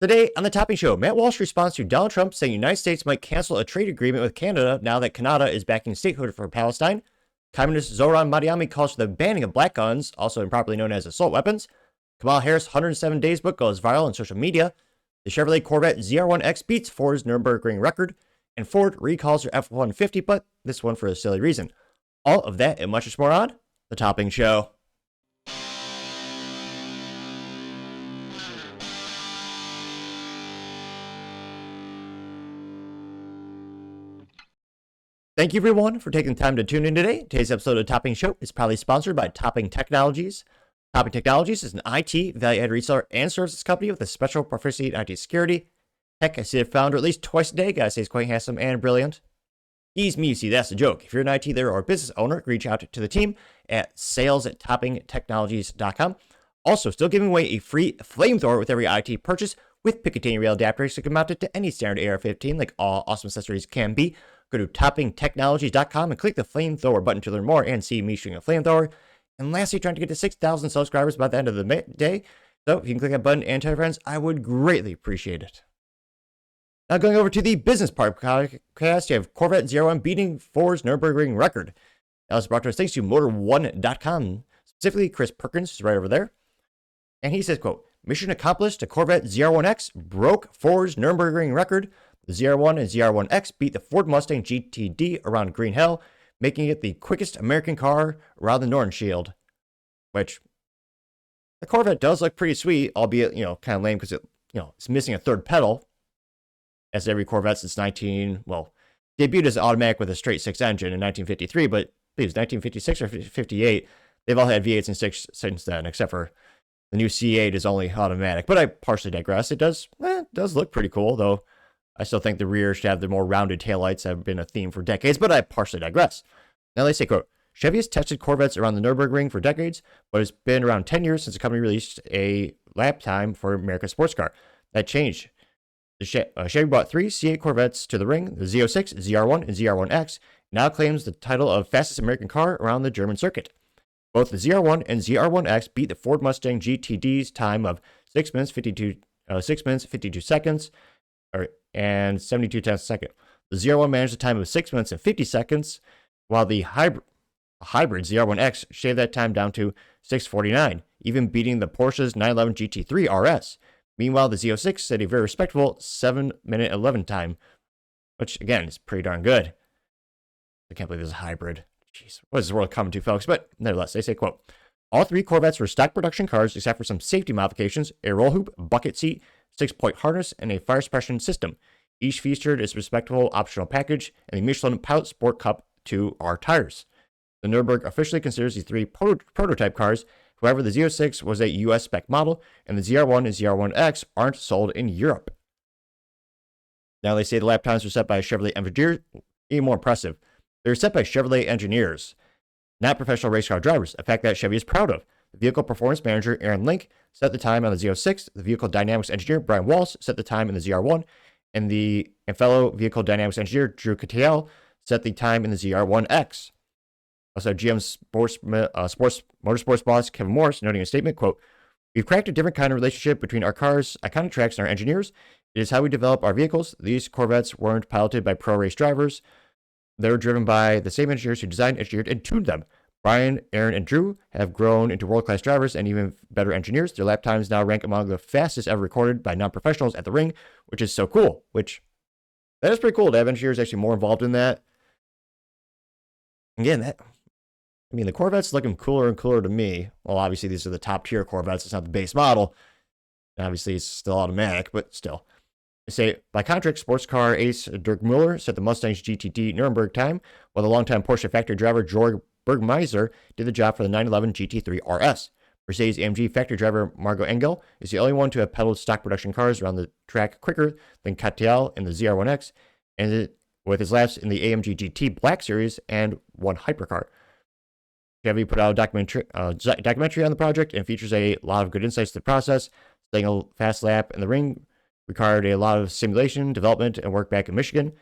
Today on the Topping Show, Matt Walsh responds to Donald Trump saying the United States might cancel a trade agreement with Canada now that Canada is backing statehood for Palestine. Communist Zohran Mamdanai calls for the banning of black guns, also improperly known as assault weapons. Kamala Harris' 107 Days book goes viral on social media. The Chevrolet Corvette ZR1X beats Ford's Nurburgring record. And Ford recalls their F-150, but this one for a silly reason. All of that and much more on the Topping Show. Thank you, everyone, for taking the time to tune in today. Today's episode of Topping Show is proudly sponsored by Topping Technologies. Topping Technologies is an IT value-added reseller and services company with a special proficiency in IT security. Heck, I see their founder at least twice a day. Gotta say, he's quite handsome and brilliant. He's me, you see, that's the joke. If you're an IT leader or a business owner, reach out to the team at sales@toppingtechnologies.com. Also, still giving away a free flamethrower with every IT purchase with Picatinny rail adapters, so you can mount it to any standard AR-15 like all awesome accessories can be. Go to toppingtechnologies.com and click the flamethrower button to learn more and see me shooting a flamethrower. And lastly, trying to get to 6,000 subscribers by the end of the day. So if you can click that button and tell your friends, I would greatly appreciate it. Now going over to the business part of the podcast, you have Corvette ZR1 beating Ford's Nurburgring record. That was brought to us thanks to Motor1.com, specifically Chris Perkins, who's right over there. And he says, quote, mission accomplished, the Corvette ZR1X broke Ford's Nurburgring record. The ZR1 and ZR1X beat the Ford Mustang GTD around Green Hell, making it the quickest American car around the Northern Shield. Which, the Corvette does look pretty sweet, albeit, kind of lame because it's missing a third pedal. As every Corvette since debuted as automatic with a straight six engine in 1953, but I believe it was 1956 or 58. They've all had V8s and 6 since then, except for the new C8 is only automatic. But I partially digress. It does look pretty cool, though. I still think the rear should have the more rounded taillights that have been a theme for decades, but I partially digress. Now they say, quote, Chevy has tested Corvettes around the Nurburgring for decades, but it's been around 10 years since the company released a lap time for America's sports car. That changed. Chevy brought 3 C8 Corvettes to the ring, the Z06, ZR1, and ZR1X, now claims the title of fastest American car around the German circuit. Both the ZR1 and ZR1X beat the Ford Mustang GTD's time of 6 minutes 52 seconds, and 72 tenths a second. The ZR1 managed a time of 6 minutes and 50 seconds, while the hybrid ZR1X shaved that time down to 6:49, even beating the Porsche's 911 GT3 RS. Meanwhile, the Z06 set a very respectable 7-minute 11 time, which, again, is pretty darn good. I can't believe this is a hybrid. Jeez, what is this world coming to, folks? But nevertheless, they say, quote, all 3 Corvettes were stock production cars except for some safety modifications, a roll hoop, bucket seat, 6-point harness, and a fire suppression system. Each featured its respectable optional package and the Michelin Pilot Sport Cup 2R tires. The Nürburgring officially considers these 3 prototype cars. However, the Z06 was a US spec model, and the ZR1 and ZR1X aren't sold in Europe. Now they say the lap times were set by Chevrolet engineers. Even more impressive, they were set by Chevrolet engineers, not professional race car drivers, a fact that Chevy is proud of. The vehicle performance manager, Aaron Link, set the time on the Z06. The vehicle dynamics engineer, Brian Walsh, set the time in the ZR1. And fellow vehicle dynamics engineer, Drew Cattiel, set the time in the ZR1X. Also, GM Motorsports boss, Kevin Morris, noting in a statement, quote, we've cracked a different kind of relationship between our cars, iconic tracks, and our engineers. It is how we develop our vehicles. These Corvettes weren't piloted by pro race drivers. They were driven by the same engineers who designed, engineered, and tuned them. Brian, Aaron, and Drew have grown into world-class drivers and even better engineers. Their lap times now rank among the fastest ever recorded by non-professionals at the ring, which is so cool. That is pretty cool to have engineers actually more involved in that. Again, the Corvette's looking cooler and cooler to me. Well, obviously, these are the top-tier Corvettes. It's not the base model. Obviously, it's still automatic, but still. They say, by contract, sports car ace Dirk Mueller set the Mustang's GTD Nuremberg time, while the longtime Porsche factory driver Georg Bergmeiser did the job for the 911 GT3 RS. Mercedes-AMG factory driver Margot Engel is the only one to have pedaled stock production cars around the track quicker than Cattiel in the ZR1X, and with his laps in the AMG GT Black Series and one hypercar. Chevy put out a documentary on the project and features a lot of good insights to the process. Staying a fast lap in the ring required a lot of simulation, development, and work back in Michigan.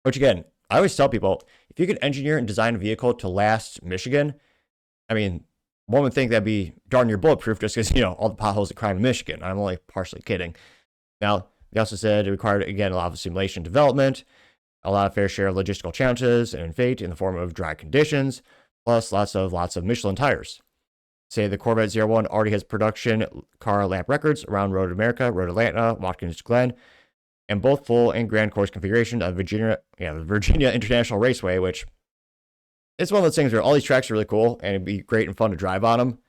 Which, again, I always tell people, if you could engineer and design a vehicle to last Michigan, one would think that'd be darn near bulletproof just because, all the potholes of crime in Michigan. I'm only partially kidding. Now, they also said it required, again, a lot of simulation development, a lot of fair share of logistical challenges and fate in the form of dry conditions, plus lots of Michelin tires. Say the Corvette ZR1 already has production car lap records around Road America, Road Atlanta, Watkins Glen, and both full and grand course configuration of the Virginia International Raceway, which it's one of those things where all these tracks are really cool and it'd be great and fun to drive on them.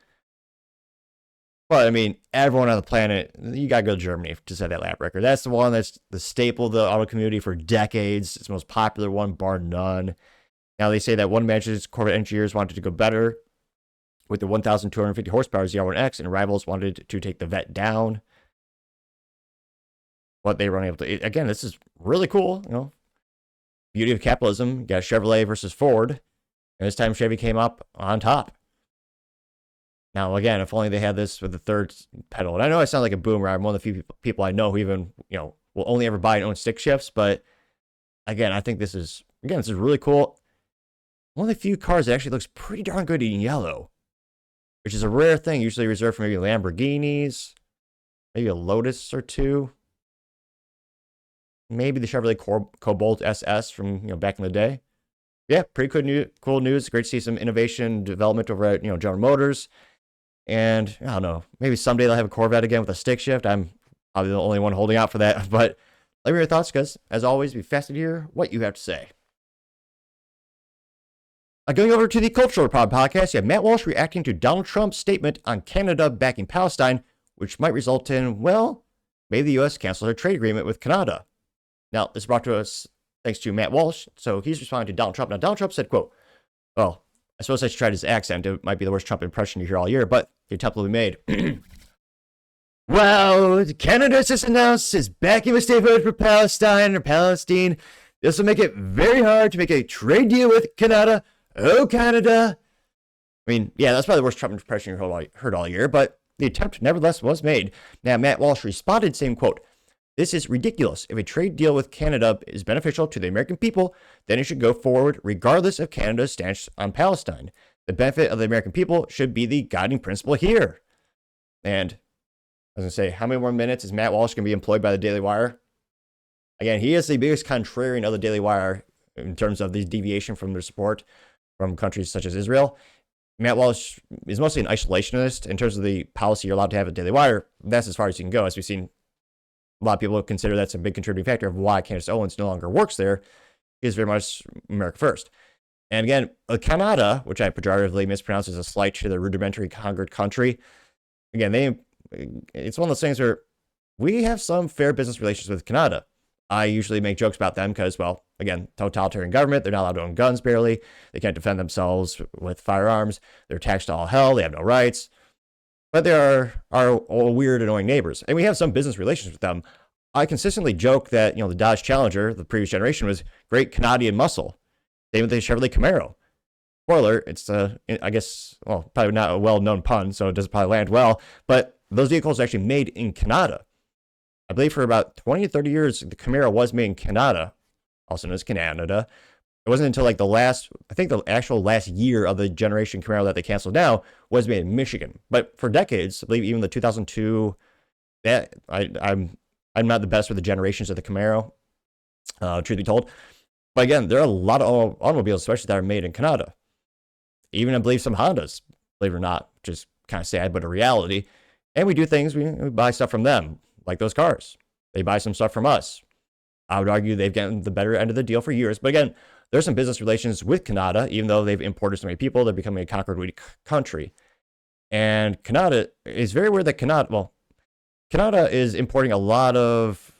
But I mean, everyone on the planet, you gotta go to Germany to set that lap record. That's the one that's the staple of the auto community for decades. It's the most popular one, bar none. Now they say that one manager's Corvette engineers wanted to go better with the 1,250 horsepower ZR1X, and rivals wanted to take the Vet down. But they were unable to. Again, this is really cool. Beauty of capitalism. You got Chevrolet versus Ford, and this time Chevy came up on top. Now, again, if only they had this with the third pedal. And I know I sound like a boomer. I'm one of the few people I know who even, will only ever buy and own stick shifts. But again, I think this is really cool. One of the few cars that actually looks pretty darn good in yellow, which is a rare thing, usually reserved for maybe Lamborghinis, maybe a Lotus or two, maybe the Chevrolet Cobalt SS from, back in the day. Yeah, pretty cool news. Great to see some innovation development over at, General Motors. And I don't know, maybe someday they'll have a Corvette again with a stick shift. I'm probably the only one holding out for that. But let me know your thoughts, because as always, be fascinated to hear what you have to say. Going over to the Cultural Report podcast, you have Matt Walsh reacting to Donald Trump's statement on Canada backing Palestine, which might result in, maybe the U.S. cancels their trade agreement with Canada. Now, this is brought to us thanks to Matt Walsh. So he's responding to Donald Trump. Now, Donald Trump said, quote, well, I suppose I should try his accent. It might be the worst Trump impression you hear all year, but the attempt will be made. Well, Canada just announced its backing of statehood for Palestine or Palestine. This will make it very hard to make a trade deal with Canada. Oh, Canada. I mean, yeah, that's probably the worst Trump impression you heard all year, but the attempt nevertheless was made. Now, Matt Walsh responded saying, quote, this is ridiculous. If a trade deal with Canada is beneficial to the American people, then it should go forward regardless of Canada's stance on Palestine. The benefit of the American people should be the guiding principle here. And I was going to say, how many more minutes is Matt Walsh going to be employed by the Daily Wire? Again, he is the biggest contrarian of the Daily Wire in terms of the deviation from their support from countries such as Israel. Matt Walsh is mostly an isolationist in terms of the policy you're allowed to have at Daily Wire. That's as far as you can go. As we've seen, a lot of people consider that's a big contributing factor of why Candace Owens no longer works there. Is very much America first. And again, Canada, which I pejoratively mispronounce as a slight to the rudimentary conquered country. Again, it's one of those things where we have some fair business relations with Canada. I usually make jokes about them because, well, again, totalitarian government. They're not allowed to own guns barely. They can't defend themselves with firearms. They're taxed to all hell. They have no rights. But they are all weird, annoying neighbors. And we have some business relations with them. I consistently joke that, the Dodge Challenger, the previous generation, was great Canadian muscle. Same with the Chevrolet Camaro. Spoiler, it's, I guess, well, probably not a well-known pun, so it doesn't probably land well. But those vehicles are actually made in Canada. I believe for about 20 to 30 years, the Camaro was made in Canada, also known as Canada. It wasn't until the actual last year of the generation Camaro that they canceled now was made in Michigan. But for decades, I believe even the 2002, I'm not the best with the generations of the Camaro, truth be told. But again, there are a lot of automobiles, especially that are made in Canada. Even I believe some Hondas, believe it or not, which is kind of sad, but a reality. And we do things, we buy stuff from them, like those cars. They buy some stuff from us. I would argue they've gotten the better end of the deal for years. But again, there's some business relations with Canada, even though they've imported so many people, they're becoming a conquered country. And Canada is very weird that Canada is importing a lot of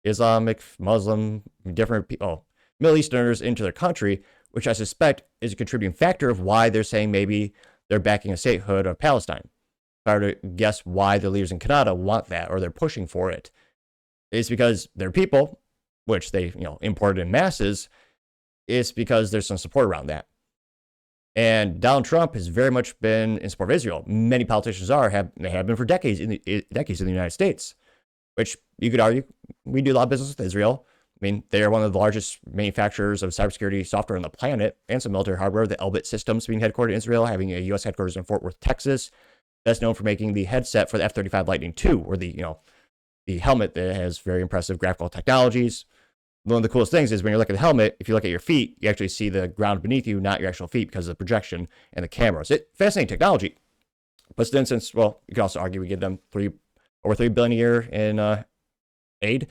Islamic, Muslim, different people, Middle Easterners into their country, which I suspect is a contributing factor of why they're saying maybe they're backing a statehood of Palestine. If I were to guess why the leaders in Canada want that or they're pushing for it, it's because their people, which they imported in masses, it's because there's some support around that. And Donald Trump has very much been in support of Israel. Many politicians have been for decades in the United States, which you could argue we do a lot of business with Israel. mean, they are one of the largest manufacturers of cybersecurity software on the planet and some military hardware. The Elbit Systems being headquartered in Israel, having a U.S. headquarters in Fort Worth, Texas. That's known for making the headset for the F-35 Lightning II, or the helmet that has very impressive graphical technologies. One of the coolest things is when you look at the helmet, if you look at your feet, you actually see the ground beneath you, not your actual feet, because of the projection and the cameras. It's fascinating technology. But then, since, well, you could also argue we give them over $3 billion a year in aid.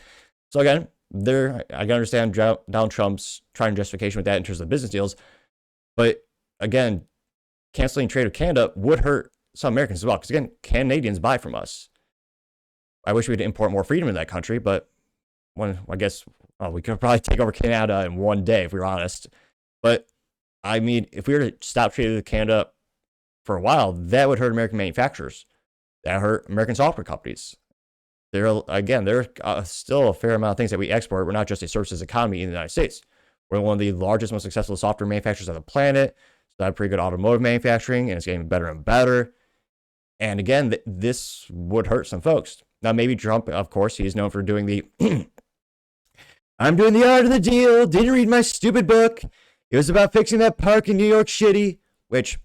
So again, I can understand Donald Trump's trying justification with that in terms of business deals. But again, canceling trade with Canada would hurt some Americans as well. Because again, Canadians buy from us. I wish we'd import more freedom in that country, but I guess we could probably take over Canada in one day if we were honest. But I mean, if we were to stop trading with Canada for a while, that would hurt American manufacturers. That hurt American software companies. There are still a fair amount of things that we export. We're not just a services economy in the United States. We're one of the largest, most successful software manufacturers on the planet. So I have pretty good automotive manufacturing, and it's getting better and better. And again, this would hurt some folks. Now, maybe Trump, of course, he's known for doing the I'm doing the art of the deal. Didn't read my stupid book. It was about fixing that park in New York City, which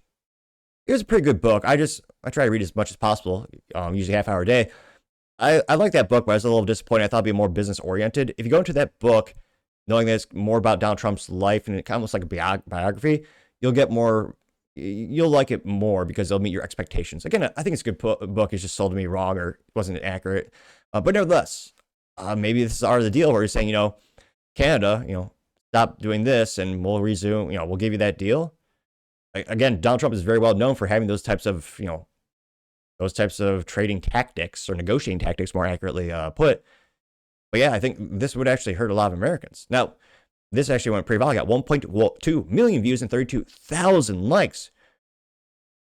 it was a pretty good book. I try to read as much as possible, usually half hour a day. I like that book, but I was a little disappointed. I thought it'd be more business oriented. If you go into that book, knowing that it's more about Donald Trump's life and it kind of looks like a biography, you'll like it more because it'll meet your expectations. Again, I think it's a good book. It's just sold to me wrong or wasn't accurate. But nevertheless, maybe this is part of the deal where he's saying, Canada, stop doing this and we'll resume, we'll give you that deal. Again, Donald Trump is very well known for having those types of trading tactics or negotiating tactics, more accurately put. But yeah, I think this would actually hurt a lot of Americans. Now, this actually went pretty viral. I got 1.2 million views and 32,000 likes.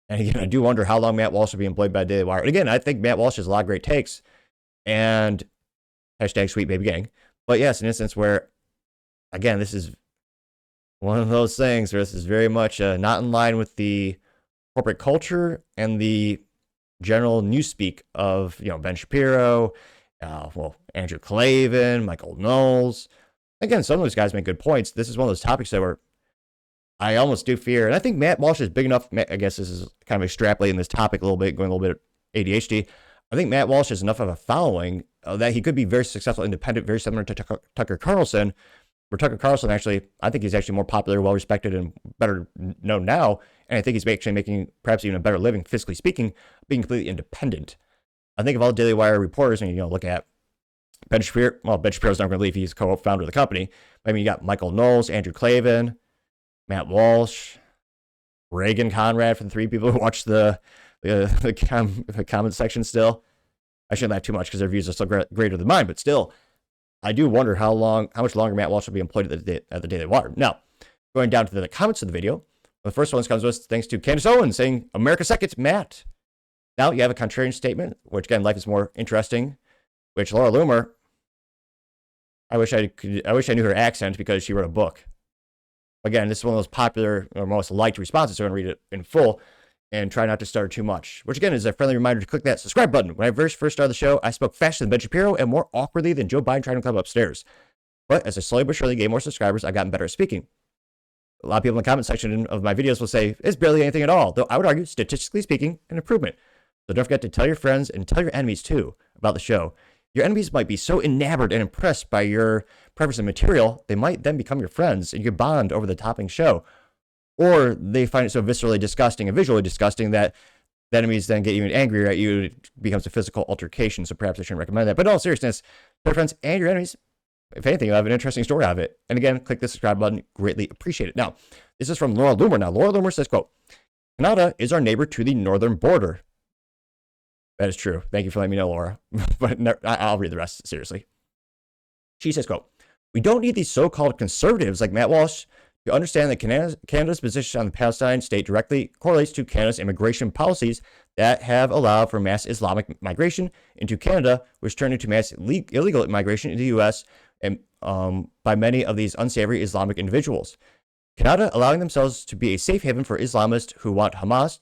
And again, I do wonder how long Matt Walsh will be employed by Daily Wire. And again, I think Matt Walsh has a lot of great takes. And hashtag sweet baby gang. But yes, an instance where, again, this is one of those things where this is very much not in line with the corporate culture and the general newspeak of, Ben Shapiro, Andrew Klavan, Michael Knowles. Again, some of those guys make good points. This is one of those topics that where I almost do fear, and I think Matt Walsh is big enough. I guess this is kind of extrapolating this topic a little bit, going a little bit ADHD. I think Matt Walsh has enough of a following that he could be very successful, independent, very similar to Tucker Carlson. Where Tucker Carlson I think he's actually more popular, well-respected, and better known now. And I think he's actually making perhaps even a better living, fiscally speaking, being completely independent. I think of all Daily Wire reporters, and look at Ben Shapiro. Well, Ben Shapiro's not going to leave. He's co-founder of the company. I mean, you got Michael Knowles, Andrew Klavan, Matt Walsh, Reagan Conrad, for the three people who watch the comment section still. I shouldn't laugh too much because their views are still greater than mine, but still, I do wonder how much longer Matt Walsh will be employed at the Daily Wire. Now, going down to the comments of the video, the first one comes with thanks to Candace Owens saying, America second, Matt. Now you have a contrarian statement, which again, life is more interesting, which Laura Loomer, I wish I knew her accent because she wrote a book. Again, this is one of those popular or most liked responses, so I'm going to read it in full and try not to stutter too much. Which again is a friendly reminder to click that subscribe button. When I first started the show, I spoke faster than Ben Shapiro and more awkwardly than Joe Biden trying to climb upstairs. But as I slowly but surely gained more subscribers, I've gotten better at speaking. A lot of people in the comment section of my videos will say, it's barely anything at all. Though I would argue, statistically speaking, an improvement. So don't forget to tell your friends and tell your enemies too about the show. Your enemies might be so enamored and impressed by your preference of material, they might then become your friends and you can bond over the Topping Show. Or they find it so viscerally disgusting and visually disgusting that the enemies then get even angrier at you. It becomes a physical altercation, so perhaps I shouldn't recommend that. But in all seriousness, your friends and your enemies, if anything, you'll have an interesting story out of it. And again, click the subscribe button. Greatly appreciate it. Now, this is from Laura Loomer. Now, Laura Loomer says, quote, Canada is our neighbor to the northern border. That is true. Thank you for letting me know, Laura. But I'll read the rest, seriously. She says, quote, we don't need these so-called conservatives like Matt Walsh to understand that Canada's position on the Palestine state directly correlates to Canada's immigration policies that have allowed for mass Islamic migration into Canada, which turned into mass illegal migration into the U.S. and by many of these unsavory Islamic individuals. Canada allowing themselves to be a safe haven for Islamists who want Hamas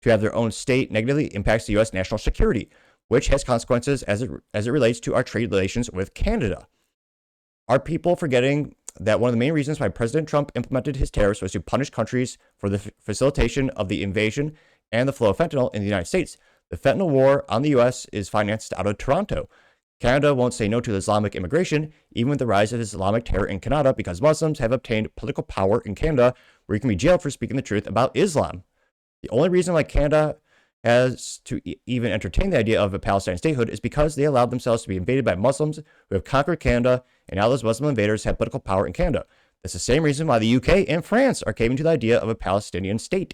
to have their own state negatively impacts the U.S. national security, which has consequences as it relates to our trade relations with Canada. Are people forgetting that one of the main reasons why President Trump implemented his tariffs was to punish countries for the facilitation of the invasion and the flow of fentanyl in the United States? The fentanyl war on the U.S. is financed out of Toronto. Canada won't say no to Islamic immigration, even with the rise of Islamic terror in Canada, because Muslims have obtained political power in Canada where you can be jailed for speaking the truth about Islam. The only reason why Canada has to even entertain the idea of a Palestine statehood is because they allowed themselves to be invaded by Muslims who have conquered Canada, and now those Muslim invaders have political power in Canada. That's the same reason why the UK and France are caving to the idea of a Palestinian state.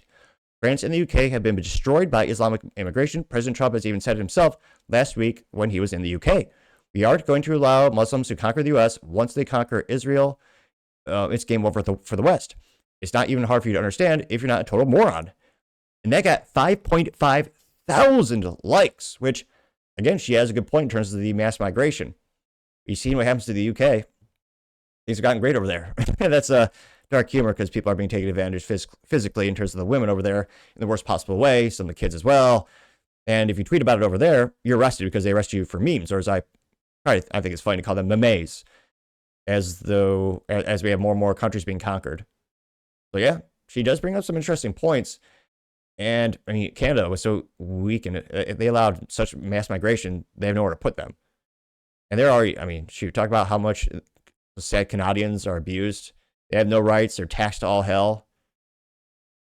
France and the UK have been destroyed by Islamic immigration. President Trump has even said it himself last week when he was in the UK. We aren't going to allow Muslims to conquer the US. Once they conquer Israel, it's game over for the West. It's not even hard for you to understand if you're not a total moron. And that got 5.5 thousand likes, which, again, she has a good point in terms of the mass migration. You've seen what happens to the UK. Things have gotten great over there. That's dark humor because people are being taken advantage physically in terms of the women over there in the worst possible way, some of the kids as well. And if you tweet about it over there, you're arrested because they arrest you for memes, or I think it's funny to call them memes, as we have more and more countries being conquered. So yeah, she does bring up some interesting points. And I mean, Canada was so weak, and they allowed such mass migration, they have nowhere to put them. And they're already, I mean, she talked about how much sad Canadians are abused. They have no rights. They're taxed to all hell.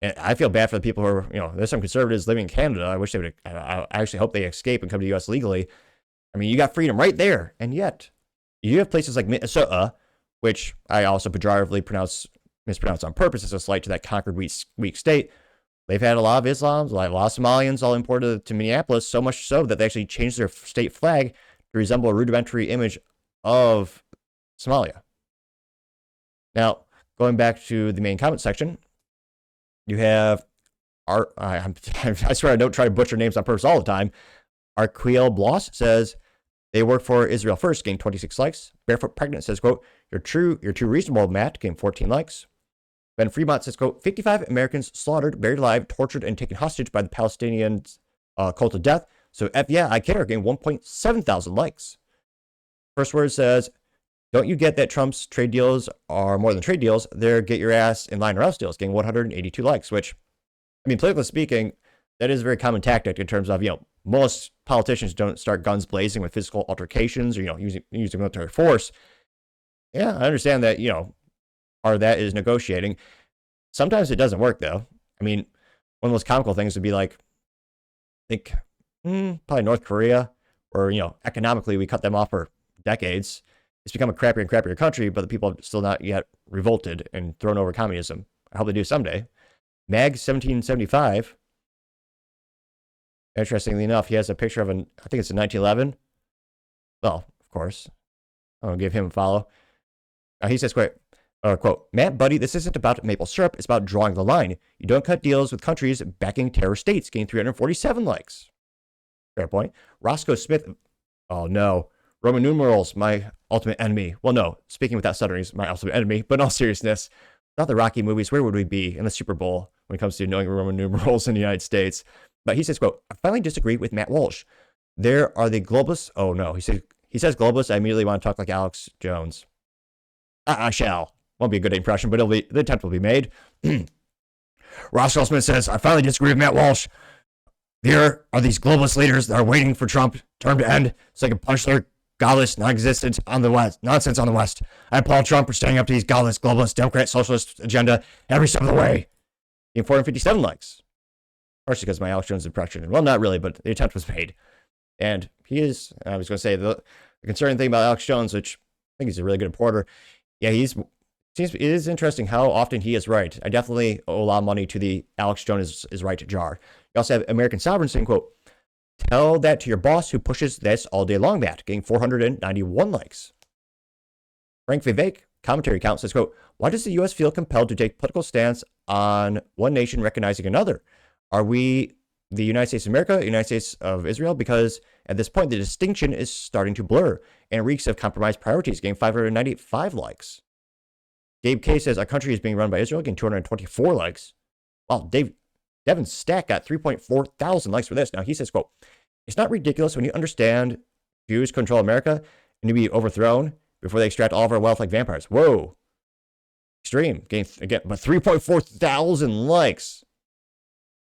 And I feel bad for the people who are, there's some conservatives living in Canada. I wish they would, I actually hope they escape and come to the U.S. legally. I mean, you got freedom right there. And yet, you have places like Minnesota, which I also pejoratively mispronounce on purpose as a slight to that conquered weak state. They've had a lot of Islams, a lot of Somalians all imported to Minneapolis, so much so that they actually changed their state flag to resemble a rudimentary image of Somalia. Now, going back to the main comment section, you have I swear I don't try to butcher names on purpose all the time. Arquiel Bloss says they work for Israel first, gained 26 likes. Barefoot Pregnant says, quote, you're too reasonable, Matt, gained 14 likes. Ben Fremont says, quote, 55 Americans slaughtered, buried alive, tortured, and taken hostage by the Palestinians cult of death. So F yeah, I care, gained 1.7 thousand likes. First Word says, don't you get that Trump's trade deals are more than trade deals? They're get your ass in line or else deals, getting 182 likes, which, I mean, politically speaking, that is a very common tactic in terms of, most politicians don't start guns blazing with physical altercations or, using military force. Yeah, I understand that, part of that is negotiating. Sometimes it doesn't work, though. I mean, one of the most comical things would be like, I think, probably North Korea, where, economically we cut them off for decades. It's become a crappier and crappier country, but the people have still not yet revolted and thrown over communism. I hope they do someday. Mag 1775. Interestingly enough, he has a picture of I think it's a 1911. Well, of course. I'll give him a follow. He says, quote, Matt, buddy, this isn't about maple syrup. It's about drawing the line. You don't cut deals with countries backing terror states. Gained 347 likes. Fair point. Roscoe Smith. Oh, no. Roman numerals, my ultimate enemy. Well, no. Speaking without stuttering is my ultimate enemy. But in all seriousness, without the Rocky movies, where would we be in the Super Bowl when it comes to knowing Roman numerals in the United States? But he says, quote, I finally disagree with Matt Walsh. There are the globalists. Oh, no. He says globalists. I immediately want to talk like Alex Jones. I shall. Won't be a good impression, but the attempt will be made. Roscoe Smith says, I finally disagree with Matt Walsh. There are these globalist leaders that are waiting for Trump's term to end so they can punch their godless nonsense on the West. I applaud Trump for standing up to these godless, globalist, Democrat, socialist agenda every step of the way. He had 457 likes. Partially because of my Alex Jones impression. Well, not really, but the attempt was made. And he is, I was going to say, the concerning thing about Alex Jones, which I think he's a really good reporter, yeah, it is interesting how often he is right. I definitely owe a lot of money to the Alex Jones is right jar. You also have American Sovereign saying, quote, tell that to your boss who pushes this all day long, Matt, getting 491 likes. Frank Vivek, commentary count, says, quote, why does the U.S. feel compelled to take political stance on one nation recognizing another? Are we the United States of America, the United States of Israel? Because at this point, the distinction is starting to blur and reeks of compromised priorities, getting 595 likes. Dave K says, our country is being run by Israel, getting 224 likes. Wow, Devin Stack got 3.4 thousand likes for this. Now, he says, quote, it's not ridiculous when you understand Jews control America and to be overthrown before they extract all of our wealth like vampires. Whoa. Extreme. Again, but 3.4 thousand likes.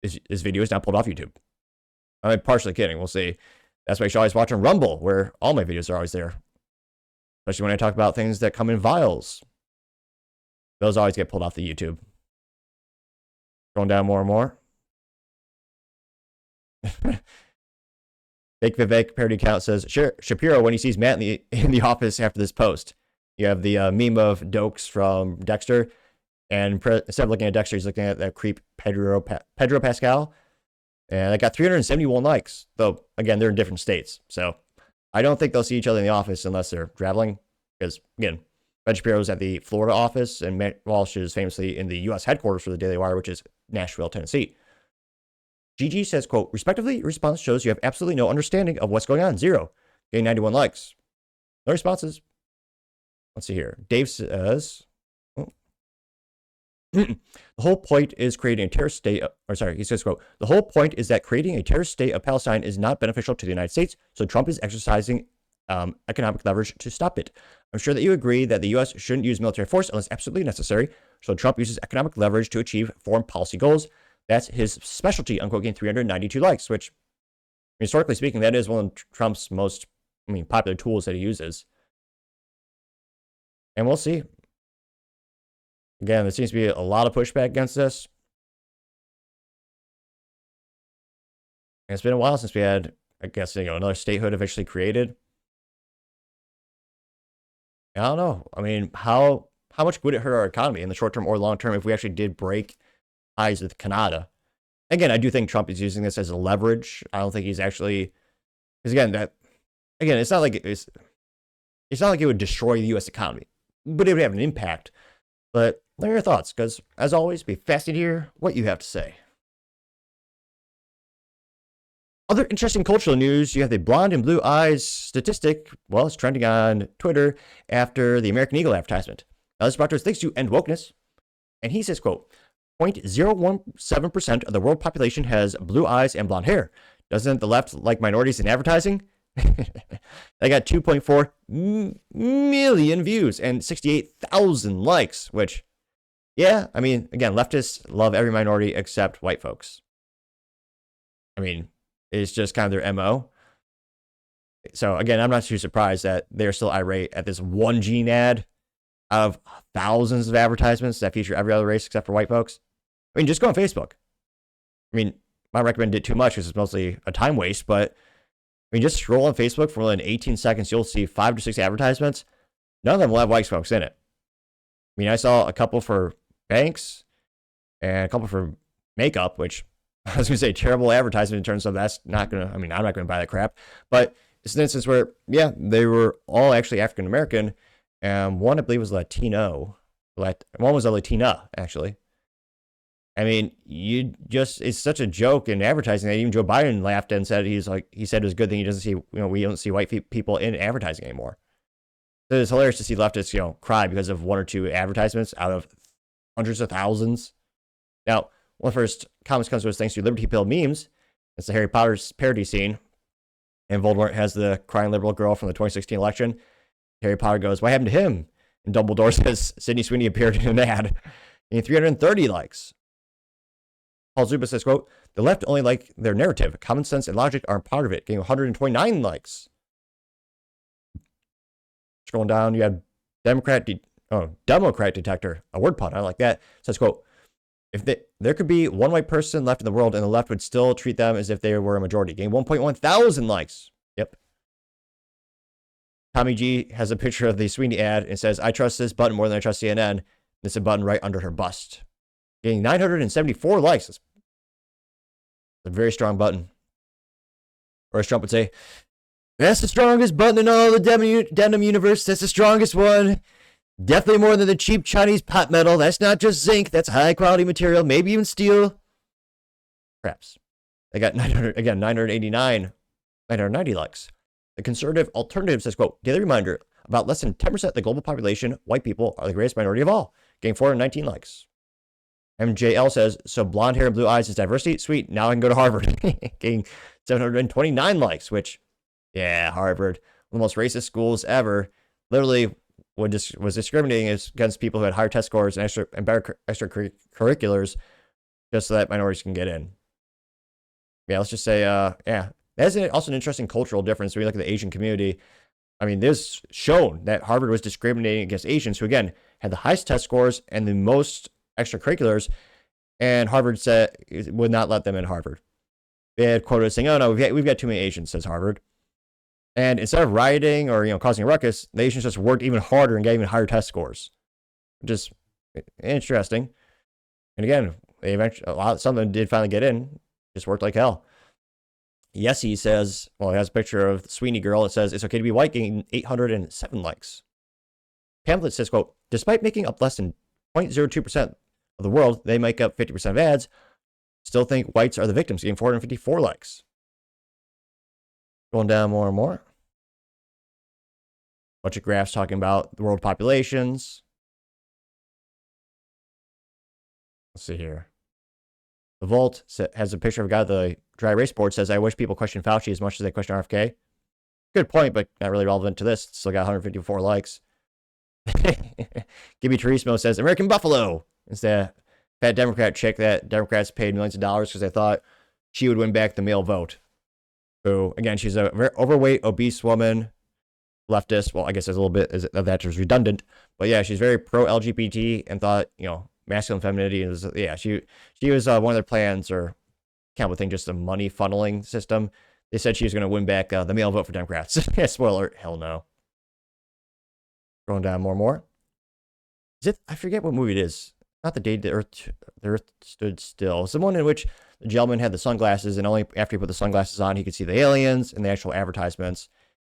This video is not pulled off YouTube. I'm partially kidding. We'll see. That's why you should always watch on Rumble, where all my videos are always there. Especially when I talk about things that come in vials. Those always get pulled off the YouTube. Going down more and more. Fake Vivek parody account says, Shapiro when he sees Matt in the office after this post. You have the meme of Dokes from Dexter. And instead of looking at Dexter, he's looking at that creep Pedro Pascal. And I got 371 likes. Though, again, they're in different states. So I don't think they'll see each other in the office unless they're traveling. Because, again, Ben Shapiro's at the Florida office, and Matt Walsh is famously in the U.S. headquarters for the Daily Wire, which is Nashville, Tennessee. GG says, quote, respectively, your response shows you have absolutely no understanding of what's going on. 0. Getting 91 likes. No responses. Let's see here. Dave says... The whole point is creating a terrorist state, he says, quote, the whole point is that creating a terrorist state of Palestine is not beneficial to the United States, so Trump is exercising economic leverage to stop it. I'm sure that you agree that the U.S. shouldn't use military force unless absolutely necessary, so Trump uses economic leverage to achieve foreign policy goals. That's his specialty, unquote, getting 392 likes, which, historically speaking, that is one of Trump's most, popular tools that he uses. And we'll see. Again, there seems to be a lot of pushback against this. And it's been a while since we had, I guess, another statehood officially created. I don't know. How much would it hurt our economy in the short term or long term if we actually did break ties with Canada? Again, I do think Trump is using this as a leverage. I don't think he's actually, because it's not like it would destroy the U.S. economy, but it would have an impact. But what are your thoughts? Because, as always, be fascinated to hear what you have to say. Other interesting cultural news, you have the blonde and blue eyes statistic. Well, it's trending on Twitter after the American Eagle advertisement. Now, this brought to us thanks to End Wokeness. And he says, quote, 0.017% of the world population has blue eyes and blonde hair. Doesn't the left like minorities in advertising? They got 2.4 million views and 68,000 likes, which, yeah, again, leftists love every minority except white folks. It's just kind of their MO. So, again, I'm not too surprised that they're still irate at this one gene ad out of thousands of advertisements that feature every other race except for white folks. Just go on Facebook. I recommend it too much because it's mostly a time waste, but just scroll on Facebook for more than 18 seconds, you'll see 5 to 6 advertisements. None of them will have white folks in it. I saw a couple for banks and a couple for makeup, which I was going to say terrible advertisement in terms of that's not going to, I'm not going to buy that crap. But it's an instance where, yeah, they were all actually African-American, and one, I believe, was Latino. One was a Latina, actually. It's such a joke in advertising that even Joe Biden laughed and said he said it was a good thing he doesn't see, we don't see white people in advertising anymore. So it's hilarious to see leftists, cry because of one or two advertisements out of hundreds of thousands. Now, one of the first comments comes to us thanks to Liberty Pill memes. It's the Harry Potter parody scene. And Voldemort has the crying liberal girl from the 2016 election. Harry Potter goes, what happened to him? And Dumbledore says Sydney Sweeney appeared in an ad. And 330 likes. Paul Zuba says, quote, the left only like their narrative. Common sense and logic aren't part of it. Getting 129 likes. Scrolling down, you have Democrat Detector, a word pun, I like that. Says, quote, if there could be one white person left in the world and the left would still treat them as if they were a majority. Getting 1.1 thousand likes. Yep. Tommy G has a picture of the Sweeney ad and says, I trust this button more than I trust CNN. And it's a button right under her bust. Getting 974 likes. It's a very strong button. Or as Trump would say, that's the strongest button in all the denim universe. That's the strongest one. Definitely more than the cheap Chinese pot metal. That's not just zinc. That's high quality material. Maybe even steel. Perhaps. They got 990 likes. The conservative alternative says, quote, daily reminder, about less than 10% of the global population, white people, are the greatest minority of all. Getting 419 likes. MJL says, so blonde hair and blue eyes is diversity? Sweet, now I can go to Harvard. Getting 729 likes, which, yeah, Harvard, one of the most racist schools ever. literally was discriminating against people who had higher test scores and better extracurriculars, just so that minorities can get in. Yeah, let's just say, yeah, that's also an interesting cultural difference when you look at the Asian community. I mean, this shown that Harvard was discriminating against Asians, who again had the highest test scores and the most extracurriculars, and Harvard said it would not let them in Harvard. They had quotas saying, "Oh no, we've got too many Asians," says Harvard. And instead of rioting or causing a ruckus, the Asians just worked even harder and got even higher test scores, which is interesting. And again, they eventually some of them did finally get in. Just worked like hell. Yes, he says, well, he has a picture of the Sweeney girl. It says, "It's okay to be white," getting 807 likes. Pamphlet says, quote, "Despite making up less than 0.02% of the world, they make up 50% of ads. Still think whites are the victims," getting 454 likes. Going down more and more. Bunch of graphs talking about the world populations. Let's see here. The Vault has a picture of a guy with the dry erase board. Says, "I wish people question Fauci as much as they question RFK." Good point, but not really relevant to this. Still got 154 likes. Gibby Turismo says, "American Buffalo." It's the fat Democrat chick that Democrats paid millions of dollars because they thought she would win back the male vote. Who, again, she's a very overweight, obese woman, leftist. Well, I guess there's a little bit of that is redundant. But yeah, she's very pro-LGBT and thought, masculine femininity is, yeah, she was one of their plans, or kind of thing, just a money funneling system. They said she was going to win back the male vote for Democrats. Yeah, spoiler alert, hell no. Going down more and more. I forget what movie it is. Not the day the Earth stood still. It's the one in which the gentleman had the sunglasses, and only after he put the sunglasses on, he could see the aliens and the actual advertisements.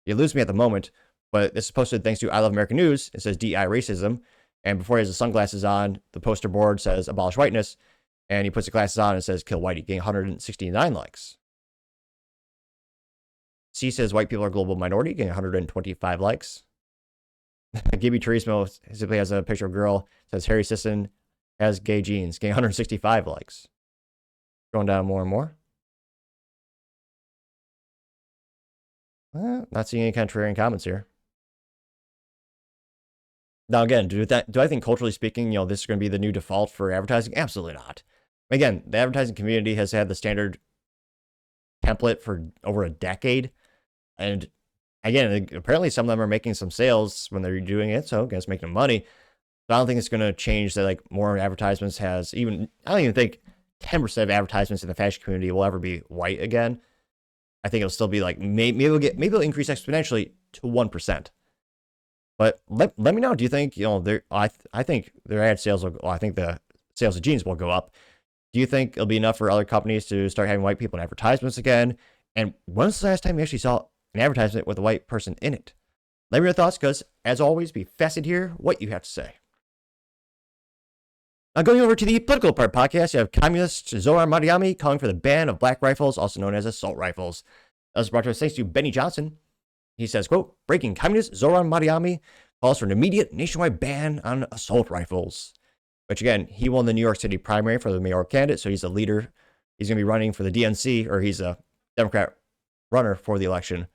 You lose me at the moment, but this is posted thanks to I Love American News. It says DI racism. And before he has the sunglasses on, the poster board says abolish whiteness. And he puts the glasses on and says kill whitey, getting 169 likes. C says white people are global minority, getting 125 likes. Gibby Turismo simply has a picture of a girl, says Harry Sisson has gay genes, getting 165 likes. Going down more and more. Not seeing any contrarian comments here. Now, again, do I think culturally speaking, this is going to be the new default for advertising? Absolutely not. Again, the advertising community has had the standard template for over a decade. And again, apparently some of them are making some sales when they're doing it. So I guess making money. But I don't think it's going to change that, like, more advertisements I don't even think 10% of advertisements in the fashion community will ever be white again. I think it'll still be like, maybe it'll increase exponentially to 1%. But let me know. Do you think, I think their ad sales I think the sales of jeans will go up. Do you think it'll be enough for other companies to start having white people in advertisements again? And when's the last time you actually saw an advertisement with a white person in it? Let me know your thoughts, because as always, be fascinated to hear what you have to say. Now, going over to the political part podcast, you have communist Zohran Mamdanai calling for the ban of black rifles, also known as assault rifles. That was brought to us thanks to Benny Johnson. He says, quote, "Breaking communist Zohran Mamdanai calls for an immediate nationwide ban on assault rifles." Which, again, he won the New York City primary for the mayoral candidate, so he's a leader. He's going to be running for the DNC, or he's a Democrat runner for the election.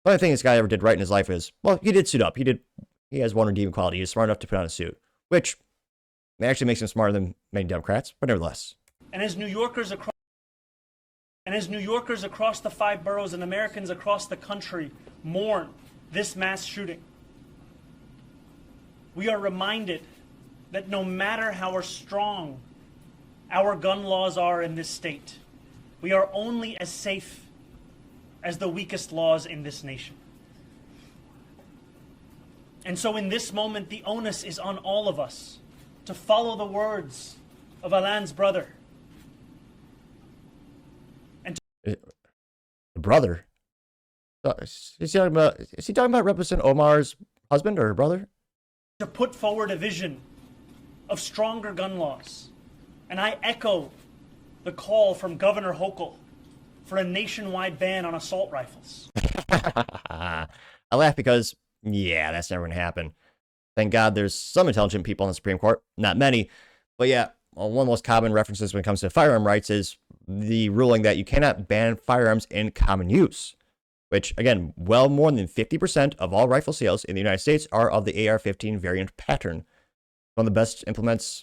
The only thing this guy ever did right in his life is, well, he did suit up. He has one redeeming quality. He's smart enough to put on a suit, which actually makes him smarter than many Democrats, but nevertheless. And as New Yorkers across the 5 boroughs and Americans across the country mourn this mass shooting, we are reminded that no matter how strong our gun laws are in this state, we are only as safe as the weakest laws in this nation. And so in this moment, the onus is on all of us to follow the words of Alain's brother. The brother? Is he talking about Representative Omar's husband or brother? To put forward a vision of stronger gun laws. And I echo the call from Governor Hochul for a nationwide ban on assault rifles. I laugh because, yeah, that's never going to happen. Thank God there's some intelligent people on the Supreme Court. Not many. But yeah, one of the most common references when it comes to firearm rights is the ruling that you cannot ban firearms in common use, which, again, well more than 50% of all rifle sales in the United States are of the AR-15 variant pattern. One of the best implements,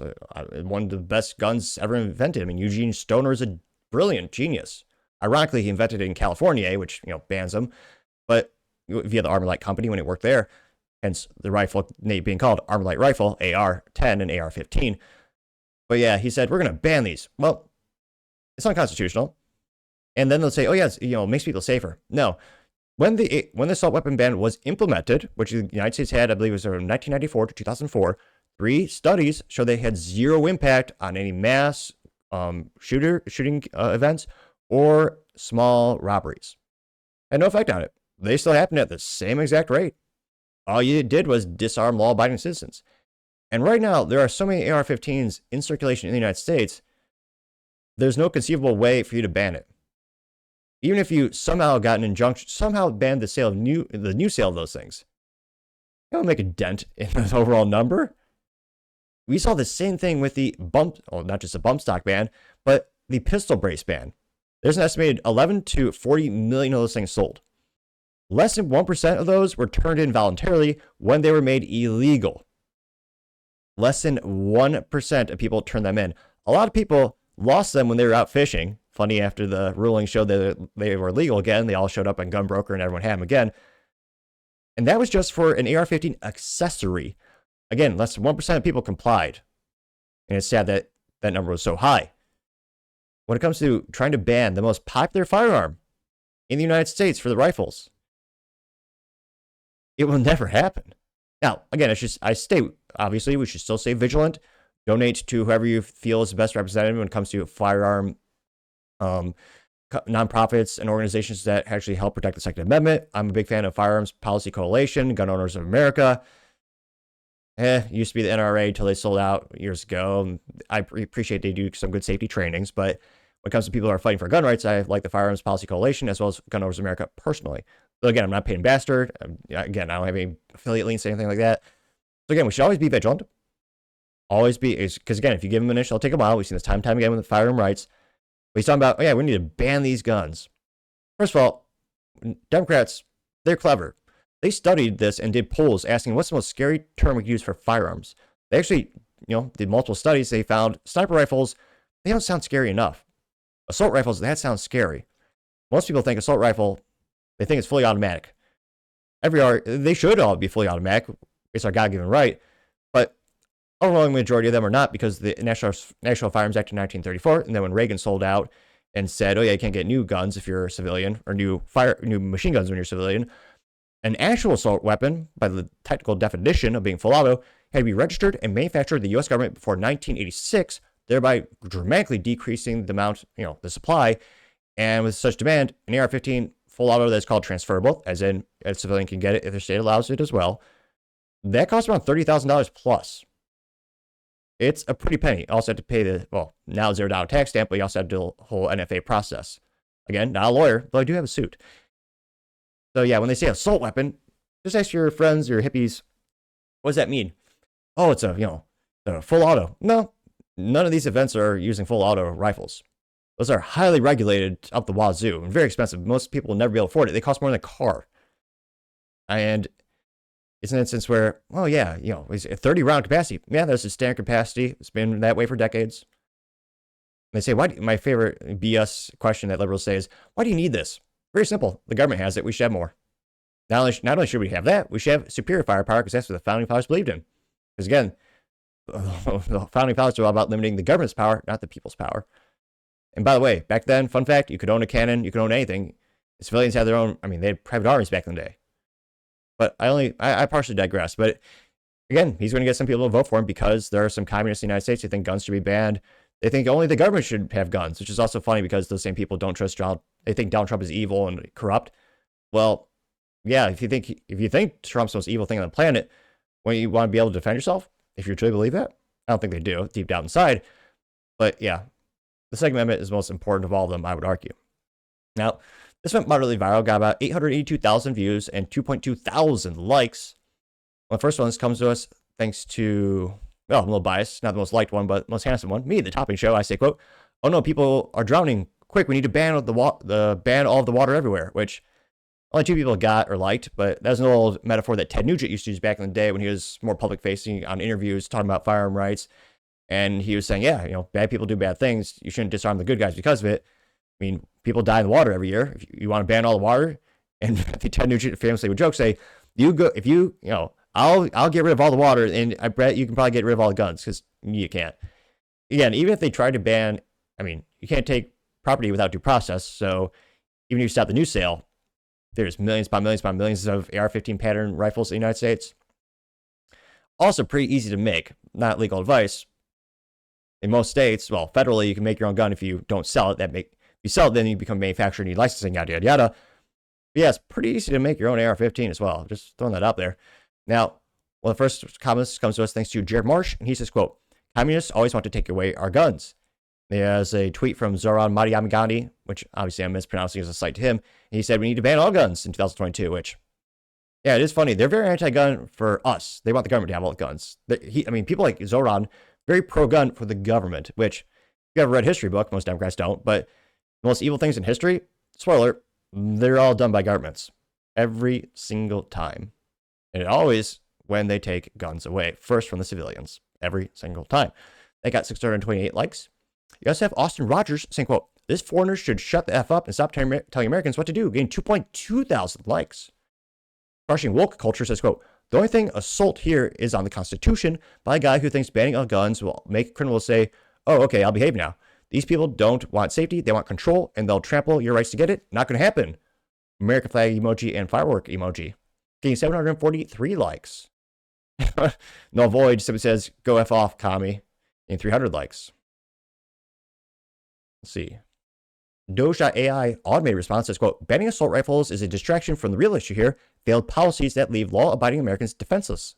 one of the best guns ever invented. I mean, Eugene Stoner is a brilliant genius. Ironically, he invented it in California, which, bans them, but via the Armor Light Company when it worked there, hence the rifle being called Armor Light Rifle, AR-10 and AR-15. But yeah, he said, we're going to ban these. Well, it's unconstitutional. And then they'll say, oh yeah, it makes people safer. No. When the assault weapon ban was implemented, which the United States had, I believe it was from 1994 to 2004, 3 studies show they had zero impact on any mass shooting events or small robberies. Had no effect on it. They still happened at the same exact rate. All you did was disarm law-abiding citizens. And right now, there are so many AR-15s in circulation in the United States, there's no conceivable way for you to ban it. Even if you somehow got an injunction, somehow banned the new sale of those things, it won't make a dent in the overall number. We saw the same thing with the not just a bump stock ban, but the pistol brace ban. There's an estimated 11 to 40 million of those things sold. Less than 1% of those were turned in voluntarily when they were made illegal. Less than 1% of people turned them in. A lot of people lost them when they were out fishing. Funny, after the ruling showed that they were legal again, they all showed up on Gunbroker and everyone had them again. And that was just for an AR-15 accessory. Again, less than 1% of people complied. And it's sad that that number was so high. When it comes to trying to ban the most popular firearm in the United States for the rifles, it will never happen. Now, again, obviously, we should still stay vigilant. Donate to whoever you feel is the best representative when it comes to firearm nonprofits and organizations that actually help protect the Second Amendment. I'm a big fan of Firearms Policy Coalition, Gun Owners of America. It used to be the NRA until they sold out years ago. I appreciate they do some good safety trainings, but when it comes to people who are fighting for gun rights, I like the Firearms Policy Coalition as well as Gun Owners of America personally. So again, I'm not paid ambassador. Again, I don't have any affiliate links or anything like that. So again, we should always be vigilant. Always be, because again, if you give them an inch, it'll take a while. We've seen this time and time again with the firearm rights. But he's talking about, oh yeah, we need to ban these guns. First of all, Democrats, they're clever. They studied this and did polls asking what's the most scary term we could use for firearms. They actually, did multiple studies. They found sniper rifles, they don't sound scary enough. Assault rifles, that sounds scary. Most people think assault rifle, they think it's fully automatic. They should all be fully automatic. It's our God-given right. But overwhelming majority of them are not, because the National Firearms Act of 1934, and then when Reagan sold out and said, oh yeah, you can't get new guns if you're a civilian, or new machine guns when you're a civilian, an actual assault weapon, by the technical definition of being full auto, had to be registered and manufactured in the U.S. government before 1986, thereby dramatically decreasing the amount, the supply. And with such demand, an AR-15 full auto that's called transferable, as in a civilian can get it if their state allows it as well, that costs around $30,000 plus. It's a pretty penny. You also have to pay now $0 tax stamp, but you also have to do the whole NFA process. Again, not a lawyer, but I do have a suit. So yeah, when they say assault weapon, just ask your friends, your hippies, what does that mean? Oh, it's a full auto. No, none of these events are using full auto rifles. Those are highly regulated up the wazoo and very expensive. Most people will never be able to afford it. They cost more than a car. And it's an instance where, oh yeah, it's a 30 round capacity. Yeah, that's the standard capacity. It's been that way for decades. And they say, my favorite BS question that liberals say is, why do you need this? Very simple. The government has it. We should have more. Not only should we have that, we should have superior firepower, because that's what the founding fathers believed in. Because again, the founding fathers were all about limiting the government's power, not the people's power. And by the way, back then, fun fact, you could own a cannon, you could own anything. The civilians had their own, they had private armies back in the day. But I partially digress. But again, he's going to get some people to vote for him because there are some communists in the United States who think guns should be banned. They think only the government should have guns, which is also funny because those same people don't trust Donald. They think Donald Trump is evil and corrupt. Well, yeah, if you think Trump's the most evil thing on the planet, when you want to be able to defend yourself, if you truly believe that, I don't think they do deep down inside. But yeah, the Second Amendment is the most important of all of them, I would argue. Now, this went moderately viral, got about 882,000 views and 2.2 thousand likes. Well, the first one comes to us thanks to, well, I'm a little biased, not the most liked one, but most handsome one, me, the Topping Show. I say, quote, "Oh no, people are drowning. Quick, we need to ban all of the water everywhere," which only two people got or liked, but that was an old metaphor that Ted Nugent used to use back in the day when he was more public facing on interviews talking about firearm rights. And he was saying, yeah, bad people do bad things. You shouldn't disarm the good guys because of it. I mean, people die in the water every year. If you want to ban all the water, and Ted Nugent famously would joke, say, I'll get rid of all the water, and I bet you can probably get rid of all the guns, because you can't. Again, even if they tried to ban, you can't take property without due process. So even if you stop the new sale, there's millions upon millions upon millions of AR-15 pattern rifles in the United States. Also pretty easy to make, not legal advice. In most states, well, federally, you can make your own gun if you don't sell it. If you sell it, then you become a manufacturer, need licensing, yada, yada, yada. But yeah, it's pretty easy to make your own AR-15 as well. Just throwing that out there. Now, one of the first comments comes to us thanks to Jared Marsh, and he says, quote, "Communists always want to take away our guns." There's a tweet from Zohran Mamdanai, which obviously I'm mispronouncing as a slight to him. And he said, "We need to ban all guns in 2022, which, yeah, it is funny. They're very anti-gun for us. They want the government to have all the guns. People like Zohran, very pro-gun for the government, which, if you ever read a history book, most Democrats don't, but the most evil things in history, spoiler, they're all done by governments. Every single time. And always when they take guns away, first from the civilians. Every single time. They got 628 likes. You also have Austin Rogers saying, quote, "This foreigner should shut the F up and stop telling Americans what to do," getting 2.2 thousand likes. Crushing woke culture says, quote, "The only thing assault here is on the Constitution by a guy who thinks banning all guns will make criminals say, oh, okay, I'll behave now. These people don't want safety, they want control, and they'll trample your rights to get it. Not going to happen." American flag emoji and firework emoji. Getting 743 likes. No Void simply says, "Go F off, commie," in 300 likes. Let's see. Doge.ai automated response says, quote, "Banning assault rifles is a distraction from the real issue here. Failed policies that leave law-abiding Americans defenseless.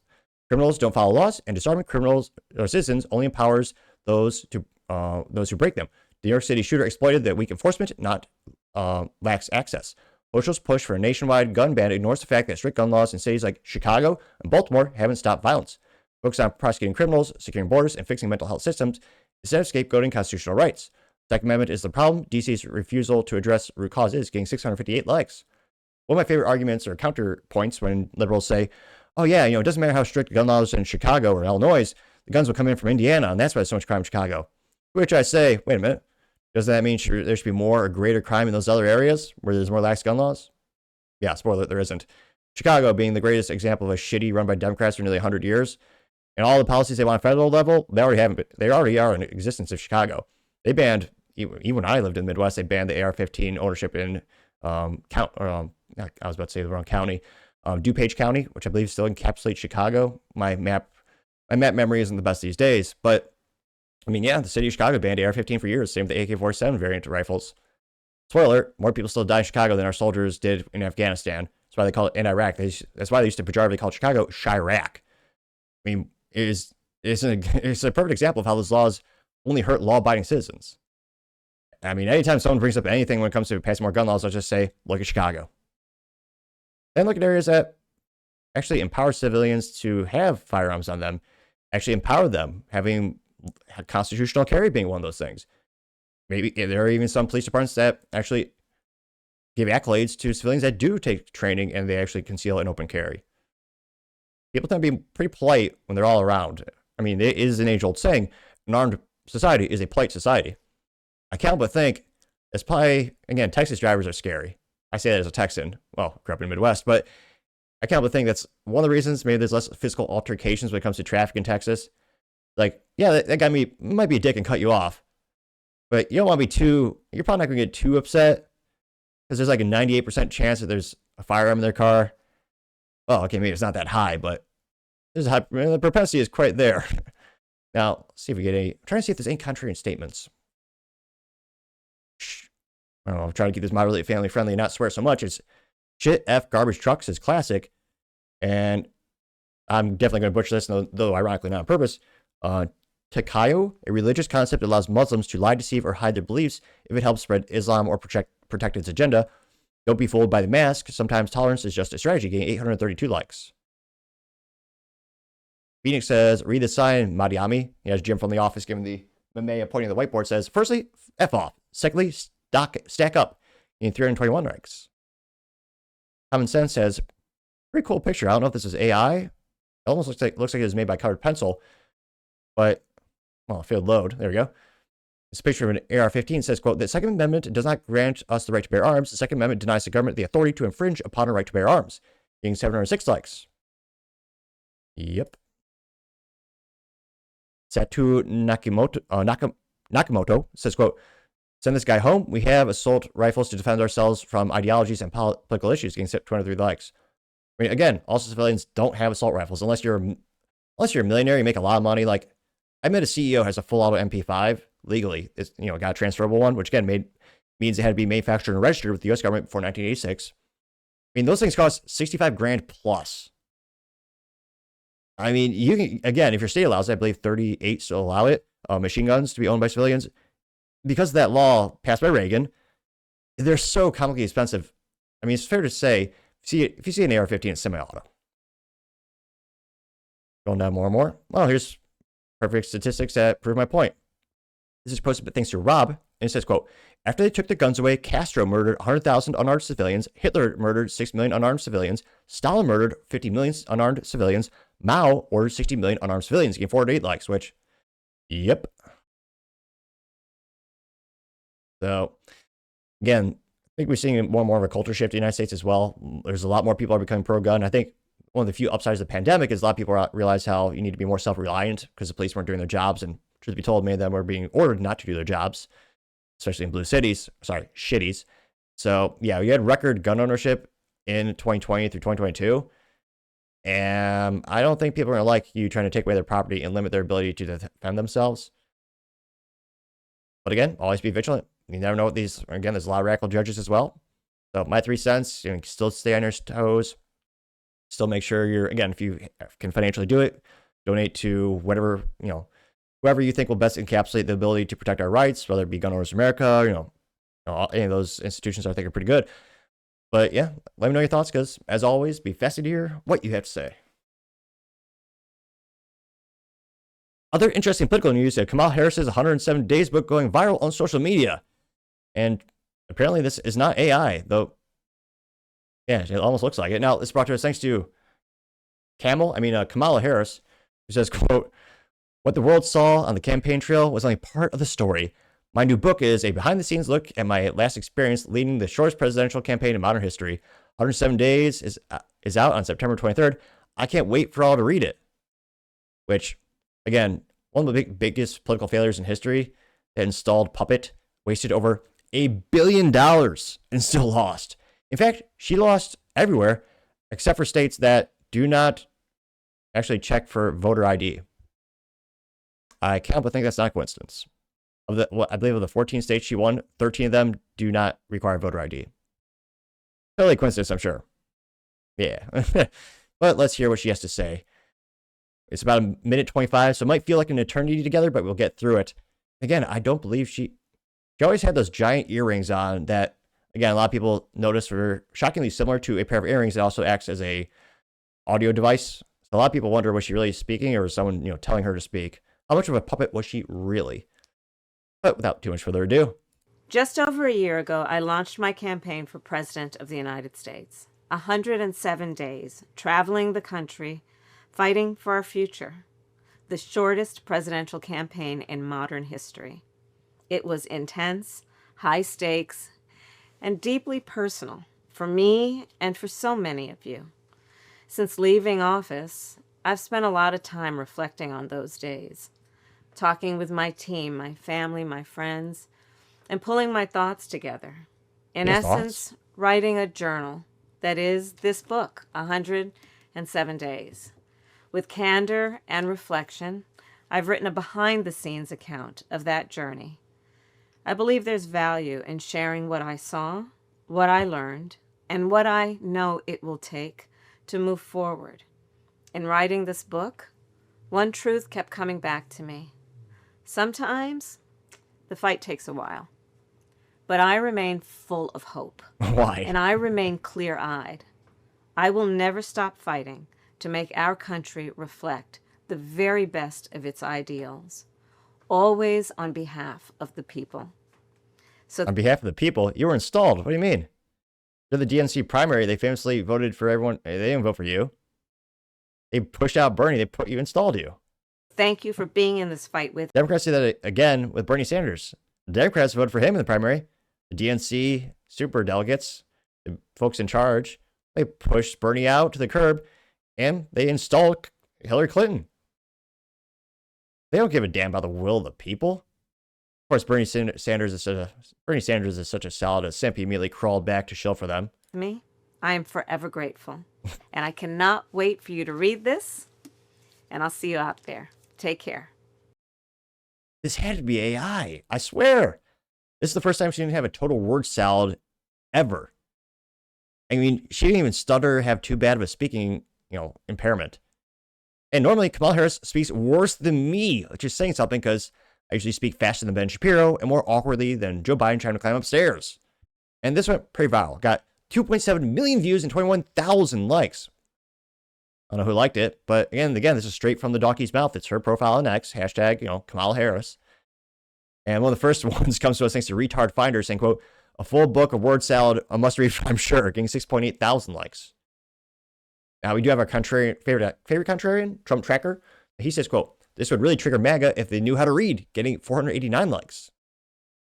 Criminals don't follow laws, and disarming criminals or citizens only empowers those who break them. The New York City shooter exploited that weak enforcement, not lax access. Officials' push for a nationwide gun ban ignores the fact that strict gun laws in cities like Chicago and Baltimore haven't stopped violence. Focus on prosecuting criminals, securing borders, and fixing mental health systems instead of scapegoating constitutional rights. Second Amendment is the problem. DC's refusal to address root causes, getting 658 likes." One of my favorite arguments or counterpoints when liberals say, "Oh yeah, it doesn't matter how strict gun laws in Chicago or Illinois, the guns will come in from Indiana, and that's why there's so much crime in Chicago." To which I say, wait a minute, doesn't that mean there should be more or greater crime in those other areas where there's more lax gun laws? Yeah, spoiler, there isn't. Chicago being the greatest example of a shitty run by Democrats for nearly 100 years, and all the policies they want at federal level, they already are in existence in Chicago. They banned, even when I lived in the Midwest, they banned the AR-15 ownership in I was about to say the wrong county, DuPage County, which I believe still encapsulates Chicago. My map memory isn't the best these days, but the city of Chicago banned AR-15 for years, same with the AK-47 variant rifles. Spoiler, more people still die in Chicago than our soldiers did in Afghanistan. That's why they call it in Iraq. That's why they used to pejoratively call Chicago Chirac. It's a perfect example of how those laws only hurt law-abiding citizens. Anytime someone brings up anything when it comes to passing more gun laws, I'll just say, look at Chicago. Then look at areas that actually empower civilians to have firearms on them, actually empower them, having constitutional carry being one of those things. Maybe there are even some police departments that actually give accolades to civilians that do take training and they actually conceal and open carry. People tend to be pretty polite when they're all around. It is an age-old saying, an armed society is a polite society. I can't but think, it's probably, again, Texas drivers are scary. I say that as a Texan. Well, grew up in the Midwest, but I can't but think that's one of the reasons maybe there's less physical altercations when it comes to traffic in Texas. Like, yeah, that guy might be a dick and cut you off, but you don't want to be you're probably not going to get too upset because there's like a 98% chance that there's a firearm in their car. Oh, okay, maybe it's not that high, but the propensity is quite there. Now, let's see if we get I'm trying to see if there's any contrarian statements. I don't know, I'm trying to keep this moderately family friendly and not swear so much. It's shit F garbage trucks is classic. And I'm definitely going to butcher this, though ironically not on purpose. Takayo, a religious concept that allows Muslims to lie, deceive, or hide their beliefs if it helps spread Islam or protect its agenda. Don't be fooled by the mask. Sometimes tolerance is just a strategy, getting 832 likes. Phoenix says, read the sign, Madiami. He has Jim from The Office giving the meme pointing to the whiteboard, says, firstly, F off. Secondly, stack up in 321 likes. Common Sense has a pretty cool picture. I don't know if this is AI. It almost looks like it was made by colored pencil, but well, failed load. There we go. This picture of an AR-15 says, quote, the Second Amendment does not grant us the right to bear arms. The Second Amendment denies the government the authority to infringe upon our right to bear arms. Getting 706 likes. Yep. Satu Nakamoto says, quote, send this guy home. We have assault rifles to defend ourselves from ideologies and political issues. Getting 23 likes. I mean, again, also civilians don't have assault rifles unless you're a millionaire. You make a lot of money. Like, I met a CEO who has a full auto MP5 legally. It's, got a transferable one, which again means it had to be manufactured and registered with the U.S. government before 1986. I mean, those things cost 65 grand plus. I mean, you can, again, if your state allows it, I believe 38 still allow it, machine guns to be owned by civilians. Because of that law passed by Reagan, they're so comically expensive. I mean, it's fair to say, if you see an AR-15, it's semi-auto. Going down more and more. Well, here's perfect statistics that prove my point. This is posted thanks to Rob, and it says, quote, after they took the guns away, Castro murdered 100,000 unarmed civilians, Hitler murdered 6 million unarmed civilians, Stalin murdered 50 million unarmed civilians, Mao ordered 60 million unarmed civilians, getting 48 likes, which, yep. So, again, I think we're seeing more and more of a culture shift in the United States as well. There's a lot more people are becoming pro-gun. I think one of the few upsides of the pandemic is a lot of people realize how you need to be more self-reliant because the police weren't doing their jobs, and truth be told, many of them were being ordered not to do their jobs, especially in blue shitties. So, yeah, we had record gun ownership in 2020 through 2022. And I don't think people are going to like you trying to take away their property and limit their ability to defend themselves. But again, always be vigilant. You never know what there's a lot of radical judges as well. So my 3 cents, still stay on your toes. Still make sure if you can financially do it, donate to whatever, whoever you think will best encapsulate the ability to protect our rights, whether it be Gun Owners America, any of those institutions I think are pretty good. But yeah, let me know your thoughts because, as always, be fascinated to hear what you have to say. Other interesting political news, Kamala Harris's 107 Days book going viral on social media. And apparently this is not AI, though. Yeah, it almost looks like it. Now, this is brought to us thanks to Kamala Harris, who says, quote, what the world saw on the campaign trail was only part of the story. My new book is a behind-the-scenes look at my last experience leading the shortest presidential campaign in modern history. 107 Days is out on September 23rd. I can't wait for all to read it. Which, again, one of the biggest political failures in history, that installed puppet wasted over $1 billion and still lost. In fact, she lost everywhere except for states that do not actually check for voter ID. I can't but think that's not a coincidence. I believe of the 14 states she won, 13 of them do not require voter ID. Totally coincidence, I'm sure. Yeah. But let's hear what she has to say. It's about 1:25, so it might feel like an eternity together, but we'll get through it. Again, I don't believe she always had those giant earrings on that, again, a lot of people notice were shockingly similar to a pair of earrings that also acts as a audio device. So a lot of people wonder, was she really speaking or was someone, telling her to speak? How much of a puppet was she really? But without too much further ado. Just over a year ago, I launched my campaign for President of the United States. 107 days, traveling the country, fighting for our future. The shortest presidential campaign in modern history. It was intense, high stakes, and deeply personal for me and for so many of you. Since leaving office, I've spent a lot of time reflecting on those days. Talking with my team, my family, my friends, and pulling my thoughts together. In essence, writing a journal that is this book, 107 Days. With candor and reflection, I've written a behind-the-scenes account of that journey. I believe there's value in sharing what I saw, what I learned, and what I know it will take to move forward. In writing this book, one truth kept coming back to me. Sometimes the fight takes a while, but I remain full of hope. Why? And I remain clear-eyed. I will never stop fighting to make our country reflect the very best of its ideals, always on behalf of the people. So, on behalf of the people? You were installed. What do you mean? During the DNC primary, they famously voted for everyone. They didn't vote for you. They pushed out Bernie. You installed you. Thank you for being in this fight with. Democrats did that again with Bernie Sanders. The Democrats voted for him in the primary. The DNC super delegates, the folks in charge, they pushed Bernie out to the curb, and they installed Hillary Clinton. They don't give a damn about the will of the people. Of course, Bernie Sanders is such a solid. A simp. He immediately crawled back to shill for them. Me, I am forever grateful, and I cannot wait for you to read this. And I'll see you out there. Take care. This had to be AI. I swear. This is the first time she didn't have a total word salad ever. I mean, she didn't even stutter, have too bad of a speaking, impairment. And normally Kamala Harris speaks worse than me, which is saying something because I usually speak faster than Ben Shapiro and more awkwardly than Joe Biden trying to climb upstairs. And this went pretty viral. Got 2.7 million views and 21,000 likes. I don't know who liked it, but again, this is straight from the donkey's mouth. It's her profile on X, hashtag, Kamala Harris. And one of the first ones comes to us thanks to Retard Finder saying, quote, a full book of word salad, a must read, I'm sure, getting 6.8 thousand likes. Now, we do have our favorite contrarian, Trump Tracker. He says, quote, this would really trigger MAGA if they knew how to read, getting 489 likes.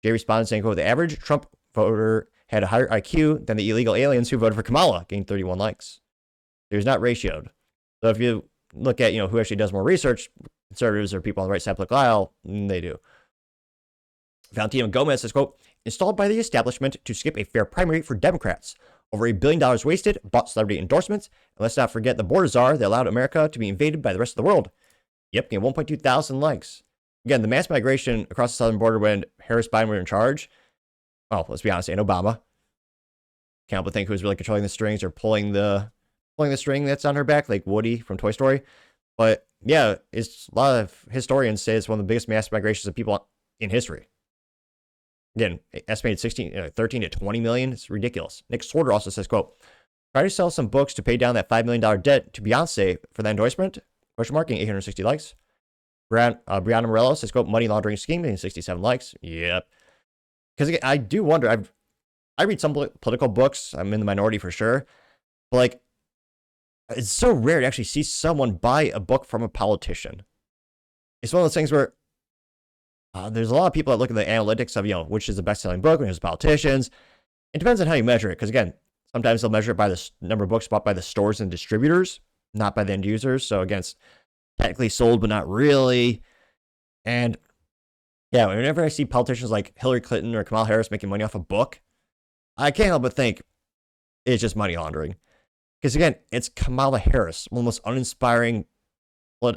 Jay responded saying, quote, the average Trump voter had a higher IQ than the illegal aliens who voted for Kamala, getting 31 likes. It was not ratioed. So if you look at, who actually does more research, conservatives or people on the right side of the political aisle, they do. Valentina Gomez says, quote, installed by the establishment to skip a fair primary for Democrats. Over $1 billion wasted, bought celebrity endorsements, and let's not forget the border czar that allowed America to be invaded by the rest of the world. Yep, 1.2 thousand likes. Again, the mass migration across the southern border when Harris Biden were in charge. Oh, let's be honest, and Obama. Can't help but think who's really controlling the strings or pulling the string that's on her back, like Woody from Toy Story. But yeah, it's a lot of historians say it's one of the biggest mass migrations of people in history. Again, estimated 13 to 20 million. It's ridiculous. Nick Sorter also says, quote, try to sell some books to pay down that $5 million debt to Beyonce for that endorsement. Question mark, getting 860 likes. Brianna Morello says, quote, money laundering scheme, getting 67 likes. Yep. Because again, I do wonder, I read some political books. I'm in the minority for sure. But like, it's so rare to actually see someone buy a book from a politician. It's one of those things where there's a lot of people that look at the analytics of, which is the best-selling book, and there's politicians. It depends on how you measure it. Because again, sometimes they'll measure it by the number of books bought by the stores and distributors, not by the end users. So again, it's technically sold, but not really. And yeah, whenever I see politicians like Hillary Clinton or Kamala Harris making money off a book, I can't help but think it's just money laundering. Because again, it's Kamala Harris, one of the most uninspiring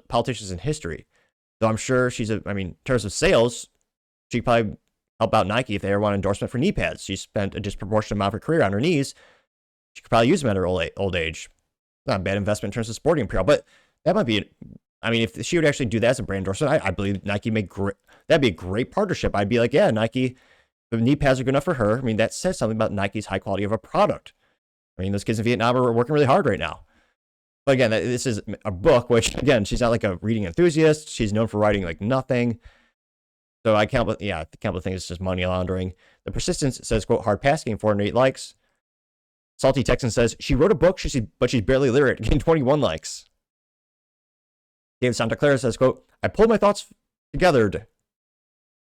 politicians in history. Though I'm sure in terms of sales, she'd probably help out Nike if they ever want an endorsement for knee pads. She spent a disproportionate amount of her career on her knees. She could probably use them at her old age. Not a bad investment in terms of sporting apparel, but that might be, if she would actually do that as a brand endorsement, I believe Nike that'd be a great partnership. I'd be like, yeah, Nike, the knee pads are good enough for her. That says something about Nike's high quality of a product. Those kids in Vietnam are working really hard right now. But again, this is a book, which, again, she's not like a reading enthusiast. She's known for writing like nothing. So I can't but think it's just money laundering. The Persistence says, quote, hard pass, getting 408 likes. Salty Texan says, she wrote a book, but she's barely literate, getting 21 likes. David Santa Clara says, quote, I pulled my thoughts together.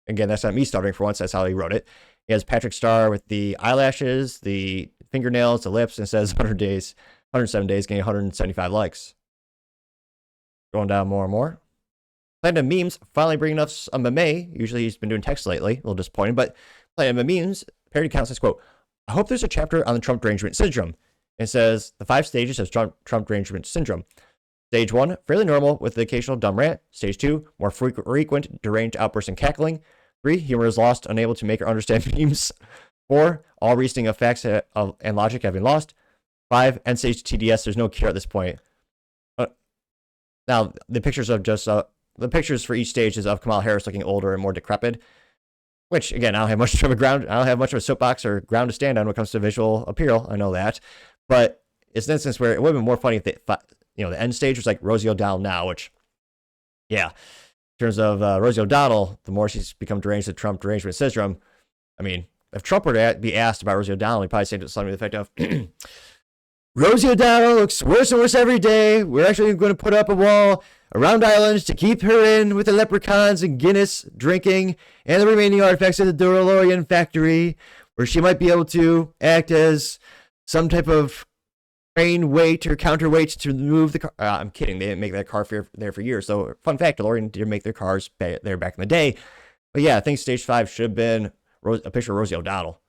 Again, that's not me stuttering for once. That's how he wrote it. He has Patrick Starr with the eyelashes, the fingernails, the lips, and says 107 days, getting 175 likes. Going down more and more. Planet of Memes finally bringing us a meme. Usually he's been doing text lately. A little disappointing, but Planet of Memes parody account says, quote, I hope there's a chapter on the Trump derangement syndrome. It says the 5 stages of Trump derangement syndrome. Stage 1, fairly normal with the occasional dumb rant. Stage 2, more frequent deranged outbursts and cackling. 3, humor is lost, unable to make or understand memes. 4, all reasoning of facts and logic have been lost. 5, end stage TDS, there's no cure at this point. Now, the pictures for each stage is of Kamala Harris looking older and more decrepit, which, again, I don't have much of a soapbox or ground to stand on when it comes to visual appeal. I know that. But it's an instance where it would have been more funny if the end stage was like Rosie O'Donnell now, which, yeah, in terms of Rosie O'Donnell, the more she's become deranged with Trump derangement syndrome, if Trump were to be asked about Rosie O'Donnell, he'd probably say something to the effect of, Rosie O'Donnell looks worse and worse every day. We're actually going to put up a wall around islands to keep her in with the leprechauns and Guinness drinking and the remaining artifacts of the DeLorean factory, where she might be able to act as some type of crane weight or counterweight to move the car. I'm kidding. They didn't make that car there for years. So, fun fact, DeLorean did make their cars there back in the day. But yeah, I think stage 5 should have been a picture of Rosie O'Donnell.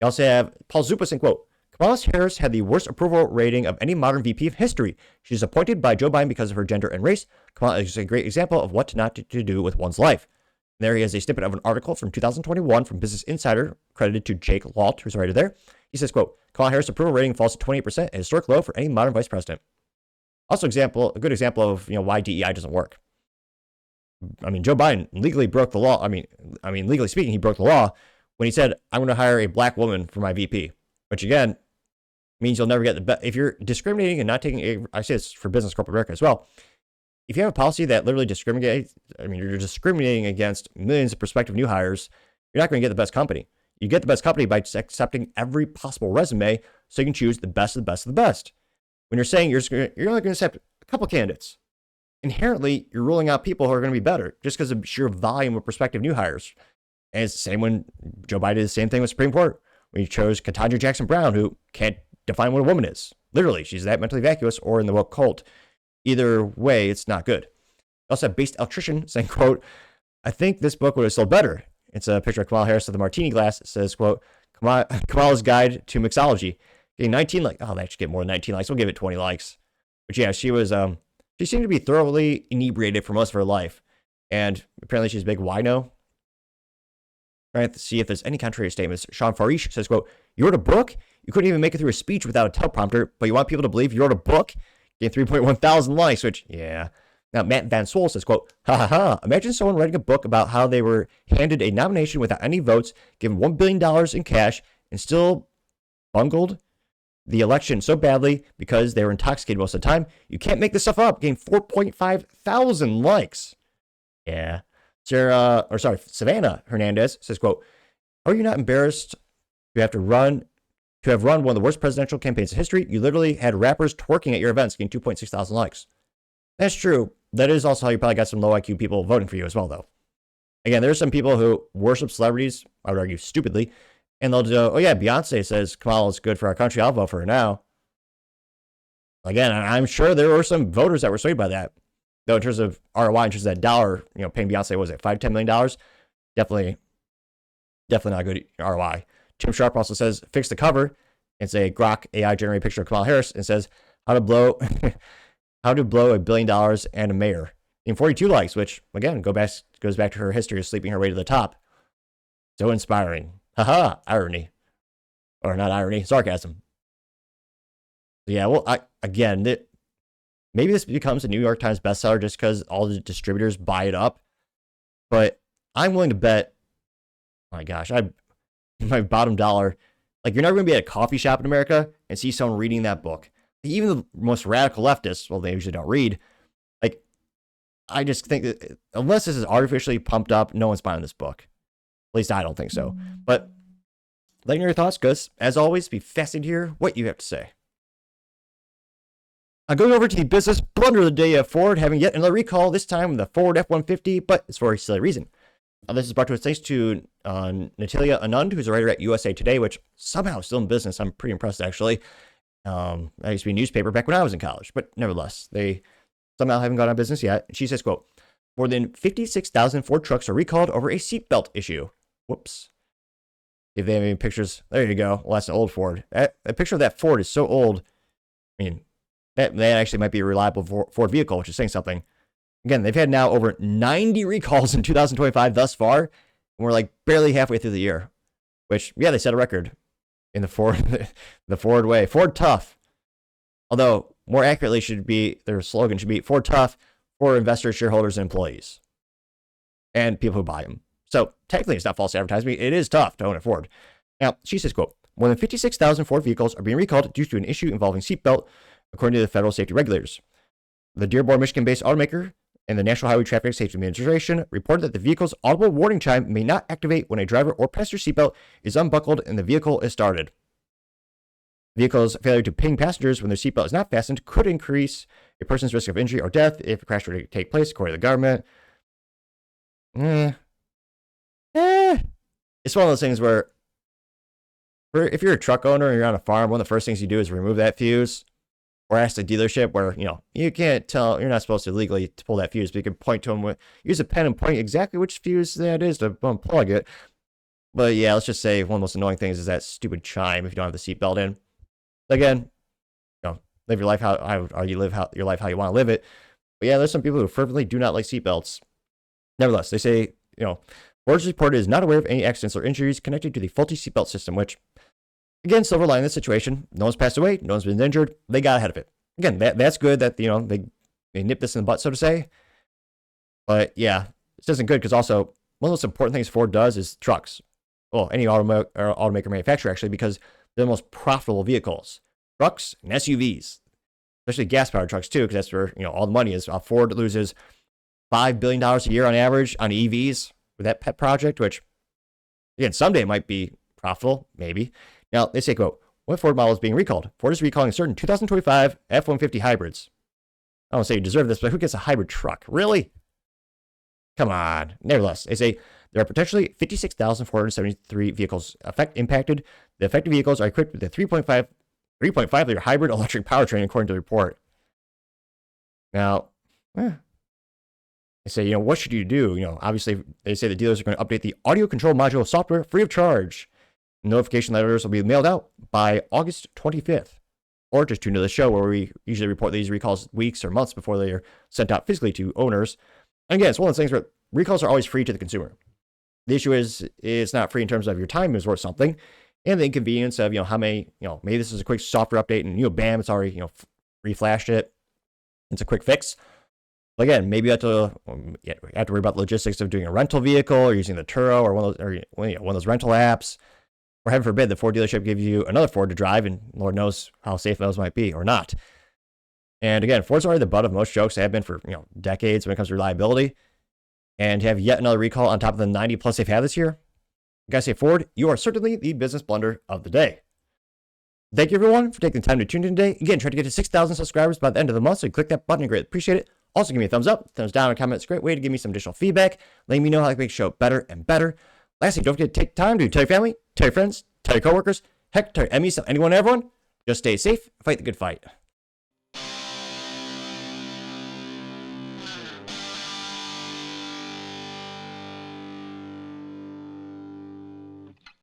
You also have Paul Zupas in quote, Kamala Harris had the worst approval rating of any modern VP of history. She's appointed by Joe Biden because of her gender and race. Kamala is a great example of what not to do with one's life. And there he has a snippet of an article from 2021 from Business Insider, credited to Jake Lault, who's right there. He says, quote, Kamala Harris' approval rating falls to 28%, a historic low for any modern vice president. Also a good example of why DEI doesn't work. I mean, Joe Biden legally broke the law. I mean, legally speaking, he broke the law when he said, I'm going to hire a black woman for my VP, which again, means you'll never get the best. If you're discriminating and not taking, I say this for business corporate America as well. If you have a policy that literally discriminates, you're discriminating against millions of prospective new hires, you're not going to get the best company. You get the best company by accepting every possible resume so you can choose the best of the best of the best. When you're saying you're only going to accept a couple candidates, inherently you're ruling out people who are going to be better just because of sheer volume of prospective new hires. And it's the same when Joe Biden did the same thing with Supreme Court. When he chose Ketanji Jackson Brown, who can't define what a woman is. Literally, she's that mentally vacuous or in the woke cult. Either way, it's not good. Also have Based Electrician saying, quote, I think this book would have sold better. It's a picture of Kamala Harris with the martini glass. It says, quote, Kamala's Guide to Mixology. Getting 19 likes. Oh, that should get more than 19 likes. We'll give it 20 likes. But yeah, she seemed to be thoroughly inebriated for most of her life. And apparently she's a big wino. Trying to see if there's any contrary statements. Sean Farish says, quote, you wrote a book? You couldn't even make it through a speech without a teleprompter, but you want people to believe you wrote a book? Getting 3.1 thousand likes, which, yeah. Now, Matt Van Swole says, quote, ha ha ha, imagine someone writing a book about how they were handed a nomination without any votes, given $1 billion in cash, and still bungled the election so badly because they were intoxicated most of the time. You can't make this stuff up. Getting 4.5 thousand likes. Yeah. Savannah Hernandez says, quote, are you not embarrassed to have run one of the worst presidential campaigns in history? You literally had rappers twerking at your events, getting 2.6 thousand likes. That's true. That is also how you probably got some low IQ people voting for you as well, though. Again, there's some people who worship celebrities, I would argue stupidly, and they'll go, oh yeah, Beyonce says Kamala is good for our country, I'll vote for her now. Again, I'm sure there were some voters that were swayed by that. Though in terms of ROI, in terms of that dollar, paying Beyonce, what was it, $5-10 million? Definitely not good ROI. Tim Sharp also says, fix the cover. It's a Grok AI generated picture of Kamala Harris and says, how to blow $1 billion and a mayor. In 42 likes, which again goes back to her history of sleeping her way to the top. So inspiring. Haha, irony. Or not irony, sarcasm. Yeah, well, maybe this becomes a New York Times bestseller just because all the distributors buy it up. But I'm willing to bet, oh my gosh, my bottom dollar, like you're never going to be at a coffee shop in America and see someone reading that book. Even the most radical leftists, well, they usually don't read. Like, I just think that unless this is artificially pumped up, no one's buying this book. At least I don't think so. But let me know your thoughts, because as always, be fascinated to hear what you have to say. Going over to the business blunder of the day of Ford having yet another recall, this time with the Ford F-150, but it's for a silly reason. This is brought to us thanks to Natalia Anand, who's a writer at USA Today, which somehow is still in business. I'm pretty impressed, actually. I used to be a newspaper back when I was in college, but nevertheless, they somehow haven't gone out of business yet. She says, quote, more than 56,000 Ford trucks are recalled over a seatbelt issue. Whoops. If they have any pictures, there you go. Well, that's an old Ford. A picture of that Ford is so old. I mean, that actually might be a reliable Ford vehicle, which is saying something. Again, they've had now over 90 recalls in 2025 thus far, and we're like barely halfway through the year. Which, yeah, they set a record in the Ford way. Ford tough. Although, more accurately, their slogan should be Ford tough for investors, shareholders, and employees. And people who buy them. So, technically, it's not false advertising. It is tough to own a Ford. Now, she says, quote, more than 56,000 Ford vehicles are being recalled due to an issue involving seatbelt, according to the federal safety regulators. The Dearborn, Michigan-based automaker and the National Highway Traffic Safety Administration reported that the vehicle's audible warning chime may not activate when a driver or passenger seatbelt is unbuckled and the vehicle is started. Vehicle's failure to ping passengers when their seatbelt is not fastened could increase a person's risk of injury or death if a crash were to take place, according to the government. It's one of those things where if you're a truck owner and you're on a farm, one of the first things you do is remove that fuse, or ask the dealership where, you can't tell, you're not supposed to legally pull that fuse, but you can point to them use a pen and point exactly which fuse that is to unplug it. But yeah, let's just say one of the most annoying things is that stupid chime if you don't have the seatbelt in. Again, live your life how you live your life how you want to live it. But yeah, there's some people who fervently do not like seatbelts. Nevertheless, they say, Ford's report is not aware of any accidents or injuries connected to the faulty seatbelt system, which, again, silver lining in this situation. No one's passed away. No one's been injured. They got ahead of it. Again, that's good that, they nipped this in the butt, so to say. But yeah, this isn't good because also one of the most important things Ford does is trucks. Well, any automaker manufacturer, actually, because they're the most profitable vehicles. Trucks and SUVs, especially gas-powered trucks, too, because that's where, all the money is. Ford loses $5 billion a year on average on EVs with that pet project, which, again, someday might be profitable, maybe. Now, they say, quote, what Ford model is being recalled? Ford is recalling certain 2025 F-150 hybrids. I don't say you deserve this, but who gets a hybrid truck? Really? Come on. Nevertheless, they say there are potentially 56,473 vehicles impacted. The affected vehicles are equipped with a 3.5 liter hybrid electric powertrain, according to the report. Now, they say, what should you do? Obviously, they say the dealers are going to update the audio control module software free of charge. Notification letters will be mailed out by August 25th. Or just tune into the show where we usually report these recalls weeks or months before they are sent out physically to owners. And again, it's one of those things where recalls are always free to the consumer. The issue is it's not free in terms of your time is worth something, and the inconvenience of, how many, maybe this is a quick software update and, bam, it's already, reflashed it. It's a quick fix. But again, maybe you have to worry about the logistics of doing a rental vehicle or using the Turo or one of those rental apps. Or heaven forbid, the Ford dealership gives you another Ford to drive, and Lord knows how safe those might be or not. And again, Ford's already the butt of most jokes. They have been for decades when it comes to reliability. And to have yet another recall on top of the 90 plus they've had this year, I gotta say, Ford, you are certainly the business blunder of the day. Thank you, everyone, for taking the time to tune in today. Again, try to get to 6,000 subscribers by the end of the month, so you click that button. I greatly appreciate it. Also, give me a thumbs up, thumbs down, and comment. It's a great way to give me some additional feedback, letting me know how I can make the show better and better. Lastly, don't forget to take time to tell your family, tell your friends, tell your coworkers, heck, tell your enemies, tell anyone and everyone. Just stay safe, fight the good fight.